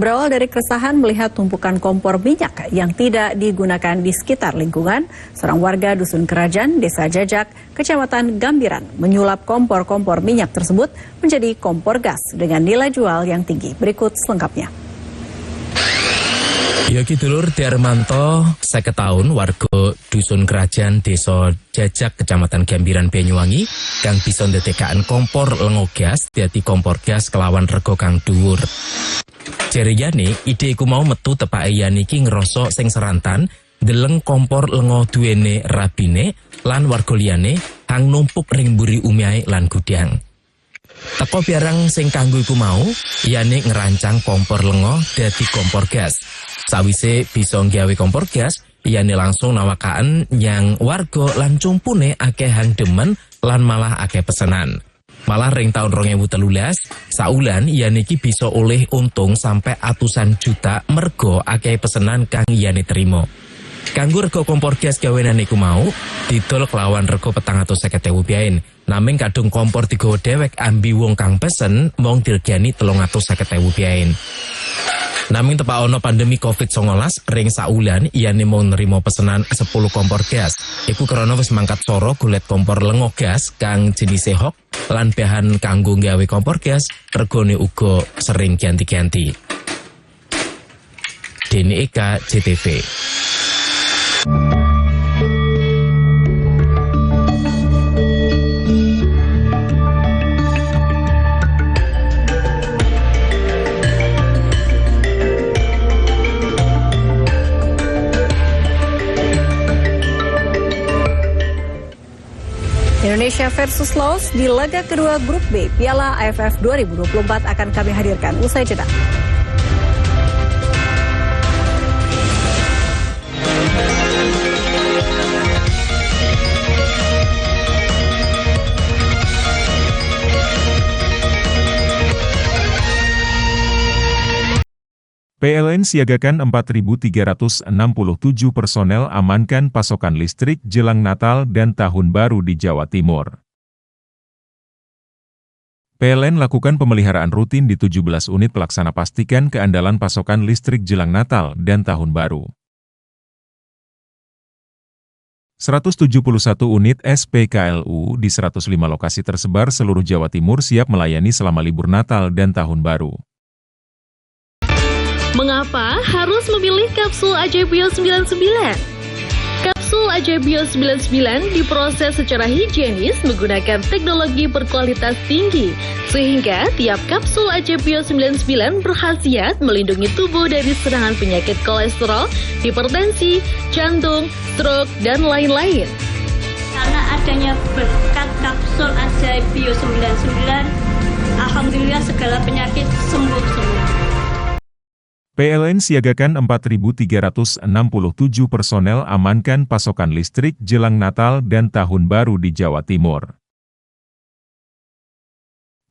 Berawal dari keresahan melihat tumpukan kompor minyak yang tidak digunakan di sekitar lingkungan, seorang warga Dusun Kerajaan, Desa Jajak, Kecamatan Gambiran, menyulap kompor-kompor minyak tersebut menjadi kompor gas dengan nilai jual yang tinggi. Berikut selengkapnya. Yogi Dulur Darmanto, 50 tahun, warga Dusun Kerajaan, Desa Jajak, Kecamatan Gambiran, Banyuwangi, kang bisa ndadekaken kompor lengo gas dadi kompor gas kelawan rega kang dhuwur. Jariyane, ide iku mau metu tepake yen iki ngrasa sing serantan, ndeleng kompor lengo duwene rabine lan warga liyane kang numpuk ring mburi umiahe lan gudang. Teko barang sing kanggo iku mau, iyane ngerancang kompor lengo dadi kompor gas. Sawise bisa nggawe kompor gas, iyane langsung nawakaken yang warga lan cumpune akeh hang demen lan malah akeh pesenan. Malah ring tahun 2013, saulan iyane iki bisa oleh untung sampai atusan juta mergo akeh pesenan kang iyane trimo. Kanggo rego kompor gas gawenan iku mau didol kelawan rego 450.000 biyen. Naming kadung kompor digawa dewek ambi wong kang pesen mung diregani 350.000 biyen. Naming tepak ono pandemi COVID-19 ring saulan iyane mau nerima pesenan 10 kompor gas. Iku karena wis mangkat soro golet kompor lengo gas kang jenise hok lan bahan kanggo nggawe kompor gas regane uga sering ganti-ganti. Dene Eka JTV. Indonesia versus Laos di laga kedua Grup B Piala AFF 2024 akan kami hadirkan usai jeda. PLN siagakan 4.367 personel amankan pasokan listrik jelang Natal dan Tahun Baru di Jawa Timur. PLN lakukan pemeliharaan rutin di 17 unit pelaksana pastikan keandalan pasokan listrik jelang Natal dan Tahun Baru. 171 unit SPKLU di 105 lokasi tersebar seluruh Jawa Timur siap melayani selama libur Natal dan Tahun Baru. Mengapa harus memilih kapsul Ajebio 99? Kapsul Ajebio 99 diproses secara higienis menggunakan teknologi berkualitas tinggi, sehingga tiap kapsul Ajebio 99 berkhasiat melindungi tubuh dari serangan penyakit kolesterol, hipertensi, jantung, stroke, dan lain-lain. Karena adanya berkat kapsul Ajebio 99, alhamdulillah segala penyakit sembuh semua. PLN siagakan 4.367 personel amankan pasokan listrik jelang Natal dan Tahun Baru di Jawa Timur.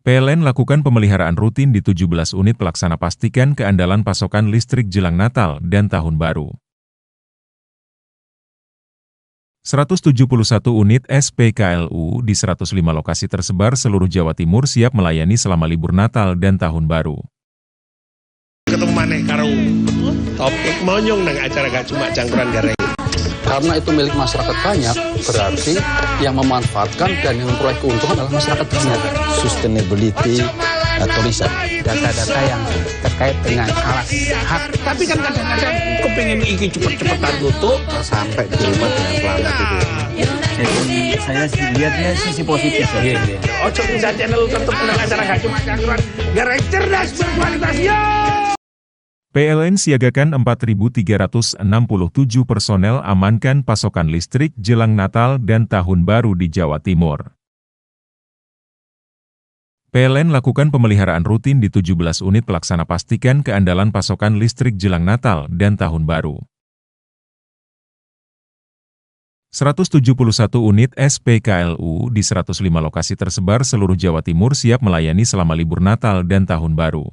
PLN lakukan pemeliharaan rutin di 17 unit pelaksana pastikan keandalan pasokan listrik jelang Natal dan Tahun Baru. 171 unit SPKLU di 105 lokasi tersebar seluruh Jawa Timur siap melayani selama libur Natal dan Tahun Baru. Ketemu maneh karo topik monyong nang acara gak cuma cangkuran gareng. Karena itu milik masyarakat banyak, berarti yang memanfaatkan dan yang memperoleh keuntungan adalah masyarakat banyak. Sustainability tourism, data-data yang terkait dengan alas hak. Tapi kan kadang-kadang kepingin iki cepet-cepetan tutup sampai di rumah dengan selamat itu. Jadi saya lihatnya sisi positif saja. Ojo pindah channel tetap nang acara gak cuma cangkuran gareng cerdas berkualitas yo. PLN siagakan 4.367 personel amankan pasokan listrik jelang Natal dan Tahun Baru di Jawa Timur. PLN lakukan pemeliharaan rutin di 17 unit pelaksana pastikan keandalan pasokan listrik jelang Natal dan Tahun Baru. 171 unit SPKLU di 105 lokasi tersebar seluruh Jawa Timur siap melayani selama libur Natal dan Tahun Baru.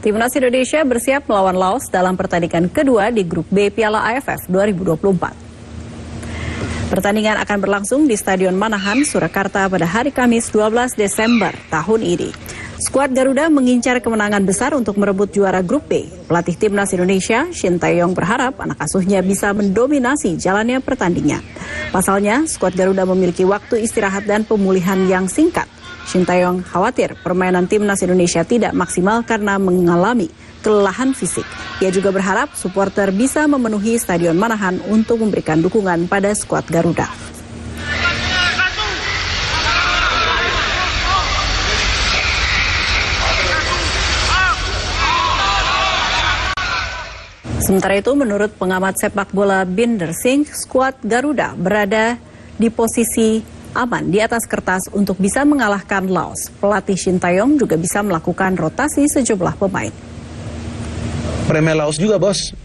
Timnas Indonesia bersiap melawan Laos dalam pertandingan kedua di grup B Piala AFF 2024. Pertandingan akan berlangsung di Stadion Manahan, Surakarta pada hari Kamis 12 Desember tahun ini. Skuad Garuda mengincar kemenangan besar untuk merebut juara grup B. Pelatih Timnas Indonesia, Shin Tae-yong berharap anak asuhnya bisa mendominasi jalannya pertandingan. Pasalnya, skuad Garuda memiliki waktu istirahat dan pemulihan yang singkat. Shin Tae-yong khawatir permainan Timnas Indonesia tidak maksimal karena mengalami kelelahan fisik. Ia juga berharap supporter bisa memenuhi Stadion Manahan untuk memberikan dukungan pada skuad Garuda. Sementara itu, menurut pengamat sepak bola Binder Singh, skuad Garuda berada di posisi aman di atas kertas untuk bisa mengalahkan Laos. Pelatih Shin Tae-yong juga bisa melakukan rotasi sejumlah pemain. Remeh Laos juga, bos.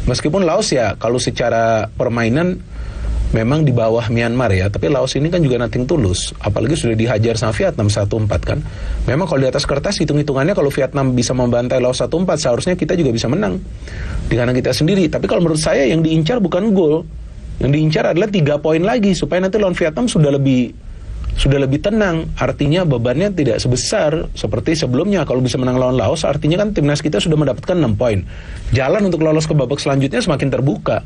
Meskipun Laos ya kalau secara permainan memang di bawah Myanmar ya, tapi Laos ini kan juga nothing tulus, apalagi sudah dihajar sama Vietnam 1-4 kan. Memang kalau di atas kertas hitung-hitungannya kalau Vietnam bisa membantai Laos 1-4 seharusnya kita juga bisa menang di kandang kita sendiri. Tapi kalau menurut saya yang diincar bukan gol, yang diincar adalah 3 poin lagi supaya nanti lawan Vietnam sudah lebih tenang, artinya bebannya tidak sebesar seperti sebelumnya. Kalau bisa menang lawan Laos, artinya kan timnas kita sudah mendapatkan 6 poin. Jalan untuk lolos ke babak selanjutnya semakin terbuka.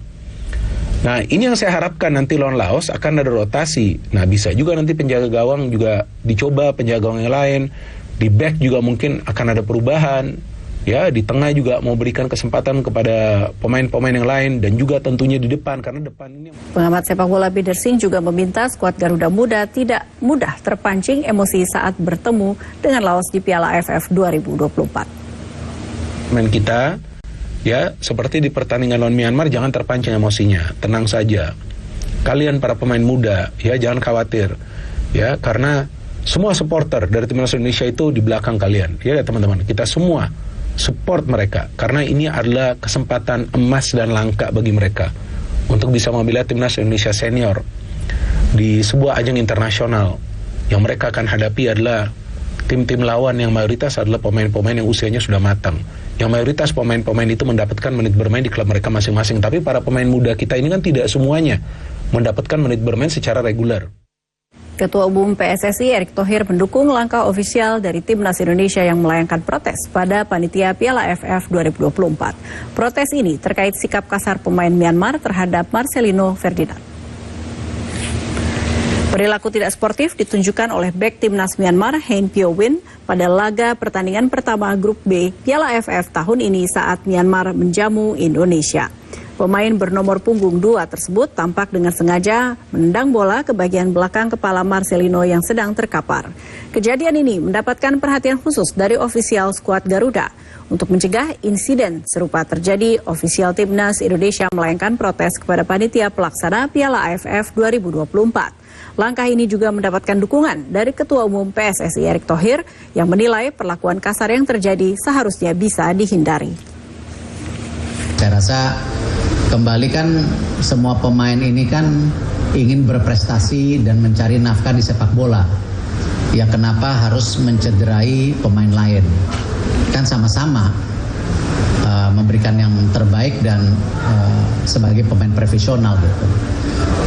Nah, ini yang saya harapkan nanti lawan Laos akan ada rotasi. Nah, bisa juga nanti penjaga gawang juga dicoba, penjaga gawang yang lain. Di back juga mungkin akan ada perubahan. Ya, di tengah juga mau berikan kesempatan kepada pemain-pemain yang lain dan juga tentunya di depan karena depan ini. Pengamat sepak bola Binder Singh juga meminta skuad Garuda Muda tidak mudah terpancing emosi saat bertemu dengan Laos di Piala AFF 2024. Main kita ya seperti di pertandingan lawan Myanmar, jangan terpancing emosinya, tenang saja. Kalian para pemain muda ya jangan khawatir ya, karena semua supporter dari Timnas Indonesia itu di belakang kalian ya teman-teman. Kita semua support mereka karena ini adalah kesempatan emas dan langka bagi mereka untuk bisa membela Timnas Indonesia senior di sebuah ajang internasional. Yang mereka akan hadapi adalah tim-tim lawan yang mayoritas adalah pemain-pemain yang usianya sudah matang, yang mayoritas pemain-pemain itu mendapatkan menit bermain di klub mereka masing-masing. Tapi para pemain muda kita ini kan tidak semuanya mendapatkan menit bermain secara reguler. Ketua Umum PSSI Erick Thohir mendukung langkah ofisial dari Timnas Indonesia yang melayangkan protes pada panitia Piala AFF 2024. Protes ini terkait sikap kasar pemain Myanmar terhadap Marcelino Ferdinand. Perilaku tidak sportif ditunjukkan oleh bek Timnas Myanmar Hein Pyo Win pada laga pertandingan pertama Grup B Piala AFF tahun ini saat Myanmar menjamu Indonesia. Pemain bernomor punggung 2 tersebut tampak dengan sengaja menendang bola ke bagian belakang kepala Marcelino yang sedang terkapar. Kejadian ini mendapatkan perhatian khusus dari ofisial skuad Garuda. Untuk mencegah insiden serupa terjadi, ofisial Timnas Indonesia melayangkan protes kepada panitia pelaksana Piala AFF 2024. Langkah ini juga mendapatkan dukungan dari Ketua Umum PSSI Erick Thohir yang menilai perlakuan kasar yang terjadi seharusnya bisa dihindari. Saya rasa kembali kan semua pemain ini kan ingin berprestasi dan mencari nafkah di sepak bola. Ya kenapa harus mencederai pemain lain? Kan sama-sama memberikan yang terbaik dan sebagai pemain profesional gitu.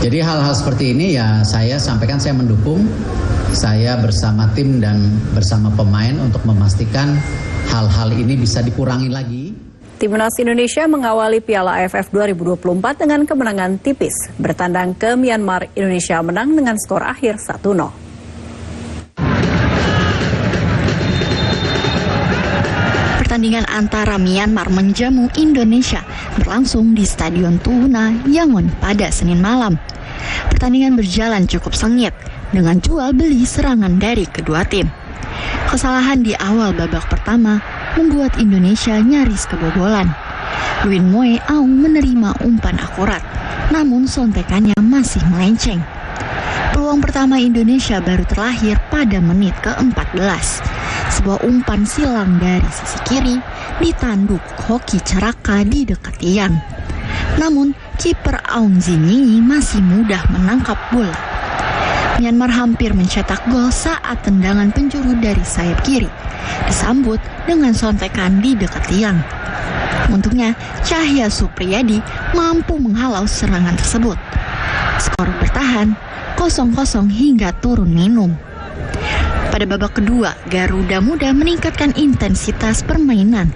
Jadi hal-hal seperti ini ya saya sampaikan saya mendukung. Saya bersama tim dan bersama pemain untuk memastikan hal-hal ini bisa dikurangi lagi. Timnas Indonesia mengawali Piala AFF 2024 dengan kemenangan tipis. Bertandang ke Myanmar, Indonesia menang dengan skor akhir 1-0. Pertandingan antara Myanmar menjamu Indonesia berlangsung di Stadion Tuhuna, Yangon pada Senin malam. Pertandingan berjalan cukup sengit dengan jual beli serangan dari kedua tim. Kesalahan di awal babak pertama membuat Indonesia nyaris kebobolan. Luin Moe Aung menerima umpan akurat, namun sontekannya masih melenceng. Peluang pertama Indonesia baru terlahir pada menit ke-14. Sebuah umpan silang dari sisi kiri ditanduk Hoki Caraka di dekat tiang. Namun, kiper Aung Zinyinyi masih mudah menangkap bola. Myanmar hampir mencetak gol saat tendangan penjuru dari sayap kiri disambut dengan sontekan di dekat tiang. Untungnya, Cahya Supriyadi mampu menghalau serangan tersebut. Skor bertahan 0-0 hingga turun minum. Pada babak kedua, Garuda Muda meningkatkan intensitas permainan.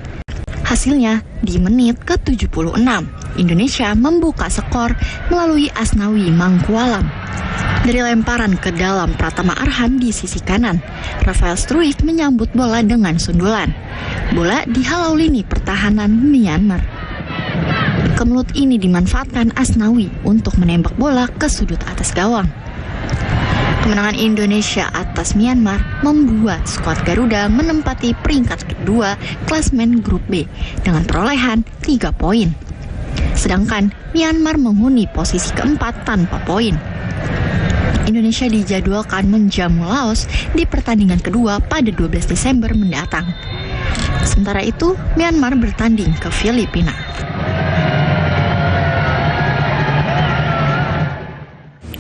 Hasilnya, di menit ke-76, Indonesia membuka skor melalui Asnawi Mangkualam. Dari lemparan ke dalam Pratama Arhan di sisi kanan, Rafael Struik menyambut bola dengan sundulan. Bola dihalau lini pertahanan Myanmar. Kemelut ini dimanfaatkan Asnawi untuk menembak bola ke sudut atas gawang. Kemenangan Indonesia atas Myanmar membuat skuad Garuda menempati peringkat kedua klasmen grup B dengan perolehan 3 poin. Sedangkan Myanmar menghuni posisi keempat tanpa poin. Indonesia dijadwalkan menjamu Laos di pertandingan kedua pada 12 Desember mendatang. Sementara itu, Myanmar bertanding ke Filipina.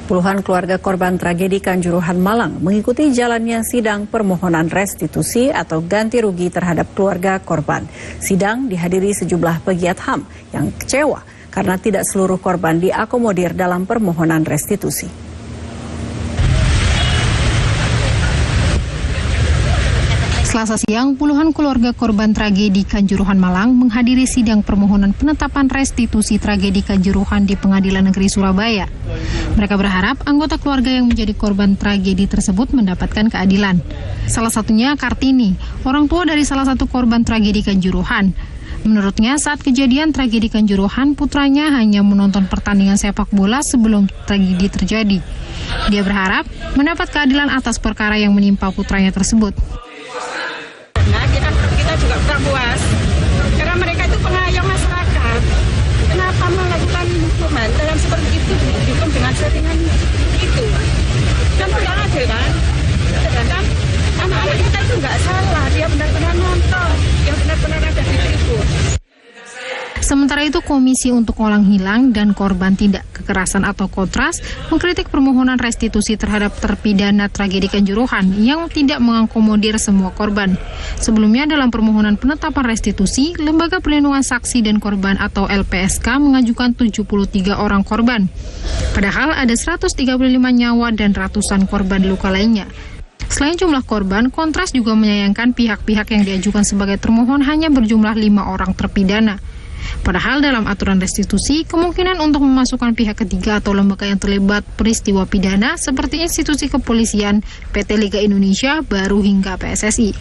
Puluhan keluarga korban tragedi Kanjuruhan Malang mengikuti jalannya sidang permohonan restitusi atau ganti rugi terhadap keluarga korban. Sidang dihadiri sejumlah pegiat HAM yang kecewa karena tidak seluruh korban diakomodir dalam permohonan restitusi. Selasa siang, puluhan keluarga korban tragedi Kanjuruhan Malang menghadiri sidang permohonan penetapan restitusi tragedi Kanjuruhan di Pengadilan Negeri Surabaya. Mereka berharap anggota keluarga yang menjadi korban tragedi tersebut mendapatkan keadilan. Salah satunya Kartini, orang tua dari salah satu korban tragedi Kanjuruhan. Menurutnya, saat kejadian tragedi Kanjuruhan, putranya hanya menonton pertandingan sepak bola sebelum tragedi terjadi. Dia berharap mendapat keadilan atas perkara yang menimpa putranya tersebut. Nah, kita juga kurang puas karena mereka itu pengayom masyarakat. Kenapa melakukan hukuman dalam seperti itu, dihukum dengan settingan itu? Kan tidak adil kan? Sedangkan anak-anak kita itu nggak salah, dia benar-benar nonton, yang benar-benar ada di tribun. Sementara itu, Komisi untuk Orang Hilang dan Korban Tindak Kekerasan atau Kontras mengkritik permohonan restitusi terhadap terpidana tragedi Kanjuruhan yang tidak mengakomodir semua korban. Sebelumnya, dalam permohonan penetapan restitusi, Lembaga Perlindungan Saksi dan Korban atau LPSK mengajukan 73 orang korban. Padahal ada 135 nyawa dan ratusan korban luka lainnya. Selain jumlah korban, Kontras juga menyayangkan pihak-pihak yang diajukan sebagai termohon hanya berjumlah 5 orang terpidana. Padahal dalam aturan restitusi, kemungkinan untuk memasukkan pihak ketiga atau lembaga yang terlibat peristiwa pidana seperti institusi kepolisian, PT Liga Indonesia, baru hingga PSSI.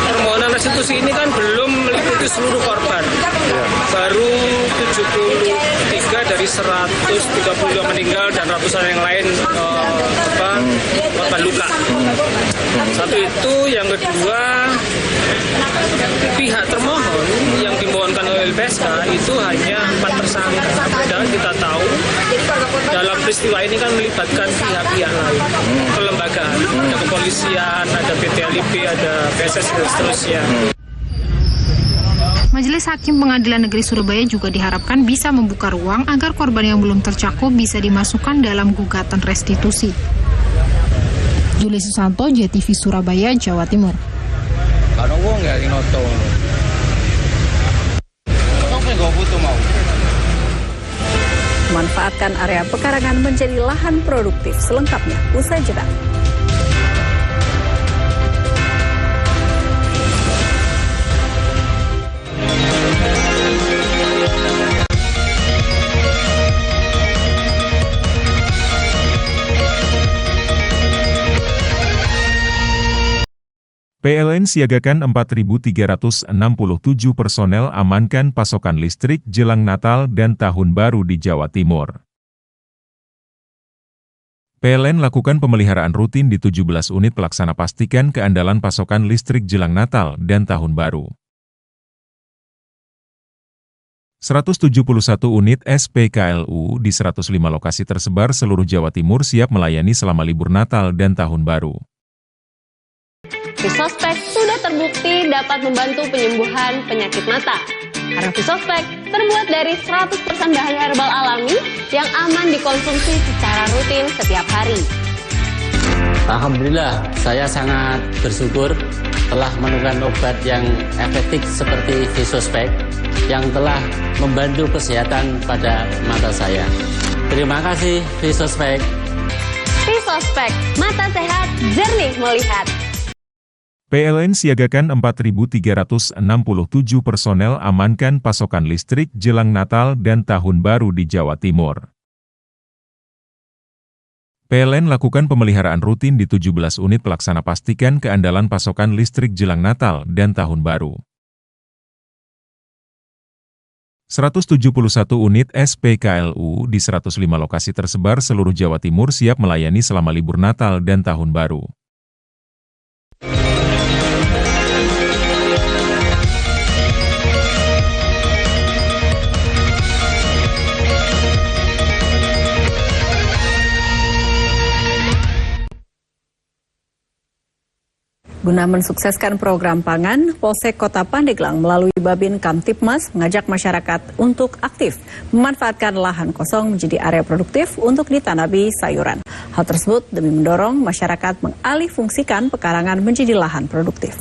Permohonan restitusi ini kan belum meliputi seluruh korban. Baru 73 dari 130 yang meninggal dan ratusan yang lain korban luka. Satu itu, yang kedua, pihak termohon yang dimohonkan oleh LPSK itu hanya 4 tersangka. Padahal kita tahu dalam peristiwa ini kan melibatkan pihak-pihak lain, kelembagaan, ada kepolisian, ada PT LIB, ada PSSI dan seterusnya. Majelis Hakim Pengadilan Negeri Surabaya juga diharapkan bisa membuka ruang agar korban yang belum tercakup bisa dimasukkan dalam gugatan restitusi. Juli Susanto, JTV Surabaya, Jawa Timur. Manfaatkan area pekarangan menjadi lahan produktif. Selengkapnya usai jeda. PLN siagakan 4.367 personel amankan pasokan listrik jelang Natal dan Tahun Baru di Jawa Timur. PLN lakukan pemeliharaan rutin di 17 unit pelaksana pastikan keandalan pasokan listrik jelang Natal dan Tahun Baru. 171 unit SPKLU di 105 lokasi tersebar seluruh Jawa Timur siap melayani selama libur Natal dan Tahun Baru. Visospek sudah terbukti dapat membantu penyembuhan penyakit mata. Karena Visospek terbuat dari 100% bahan herbal alami yang aman dikonsumsi secara rutin setiap hari. Alhamdulillah, saya sangat bersyukur telah menemukan obat yang efektif seperti Visospek yang telah membantu kesehatan pada mata saya. Terima kasih Visospek. Visospek, mata sehat, jernih melihat. PLN siagakan 4.367 personel amankan pasokan listrik jelang Natal dan Tahun Baru di Jawa Timur. PLN lakukan pemeliharaan rutin di 17 unit pelaksana pastikan keandalan pasokan listrik jelang Natal dan Tahun Baru. 171 unit SPKLU di 105 lokasi tersebar seluruh Jawa Timur siap melayani selama libur Natal dan Tahun Baru. Guna mensukseskan program pangan, Polsek Kota Pandeglang melalui Babin Kamtipmas mengajak masyarakat untuk aktif memanfaatkan lahan kosong menjadi area produktif untuk ditanami sayuran. Hal tersebut demi mendorong masyarakat mengalihfungsikan pekarangan menjadi lahan produktif.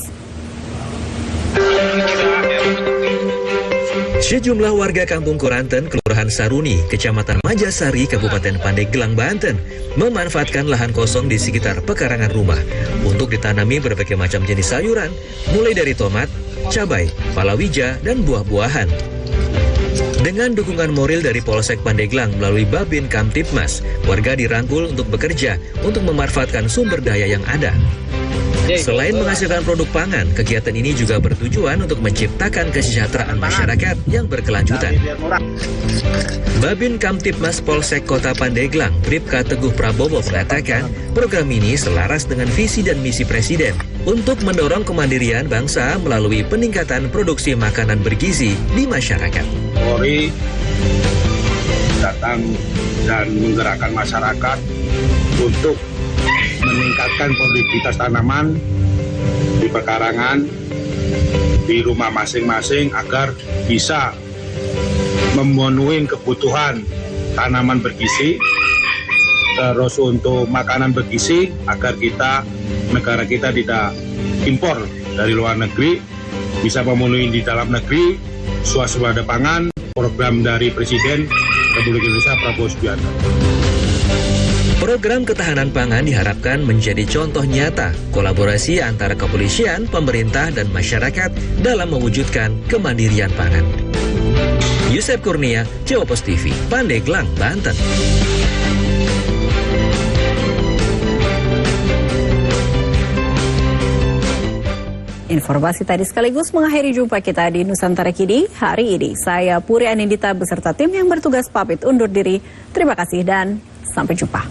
Sejumlah warga Kampung Kuranten, Kelurahan Saruni, Kecamatan Majasari, Kabupaten Pandeglang, Banten, memanfaatkan lahan kosong di sekitar pekarangan rumah untuk ditanami berbagai macam jenis sayuran, mulai dari tomat, cabai, palawija, dan buah-buahan. Dengan dukungan moral dari Polsek Pandeglang melalui Babin Kamtipmas, warga dirangkul untuk bekerja untuk memanfaatkan sumber daya yang ada. Selain menghasilkan produk pangan, kegiatan ini juga bertujuan untuk menciptakan kesejahteraan masyarakat yang berkelanjutan. Babin Kamtipmas Polsek Kota Pandeglang, Bribka Teguh Prabowo mengatakan, program ini selaras dengan visi dan misi Presiden untuk mendorong kemandirian bangsa melalui peningkatan produksi makanan bergizi di masyarakat. Polri datang dan menggerakkan masyarakat untuk meningkatkan produktivitas tanaman di pekarangan, di rumah masing-masing agar bisa memenuhi kebutuhan tanaman bergizi, terus untuk makanan bergizi agar negara kita tidak impor dari luar negeri, bisa memenuhi di dalam negeri, swasembada pangan, program dari Presiden Republik Indonesia Prabowo Subianto. Program ketahanan pangan diharapkan menjadi contoh nyata kolaborasi antara kepolisian, pemerintah, dan masyarakat dalam mewujudkan kemandirian pangan. Yusef Kurnia, Jawa Pos TV, Pandeglang, Banten. Informasi tadi sekaligus mengakhiri jumpa kita di Nusantara Kini hari ini. Saya Puri Anindita beserta tim yang bertugas pamit undur diri. Terima kasih dan sampai jumpa.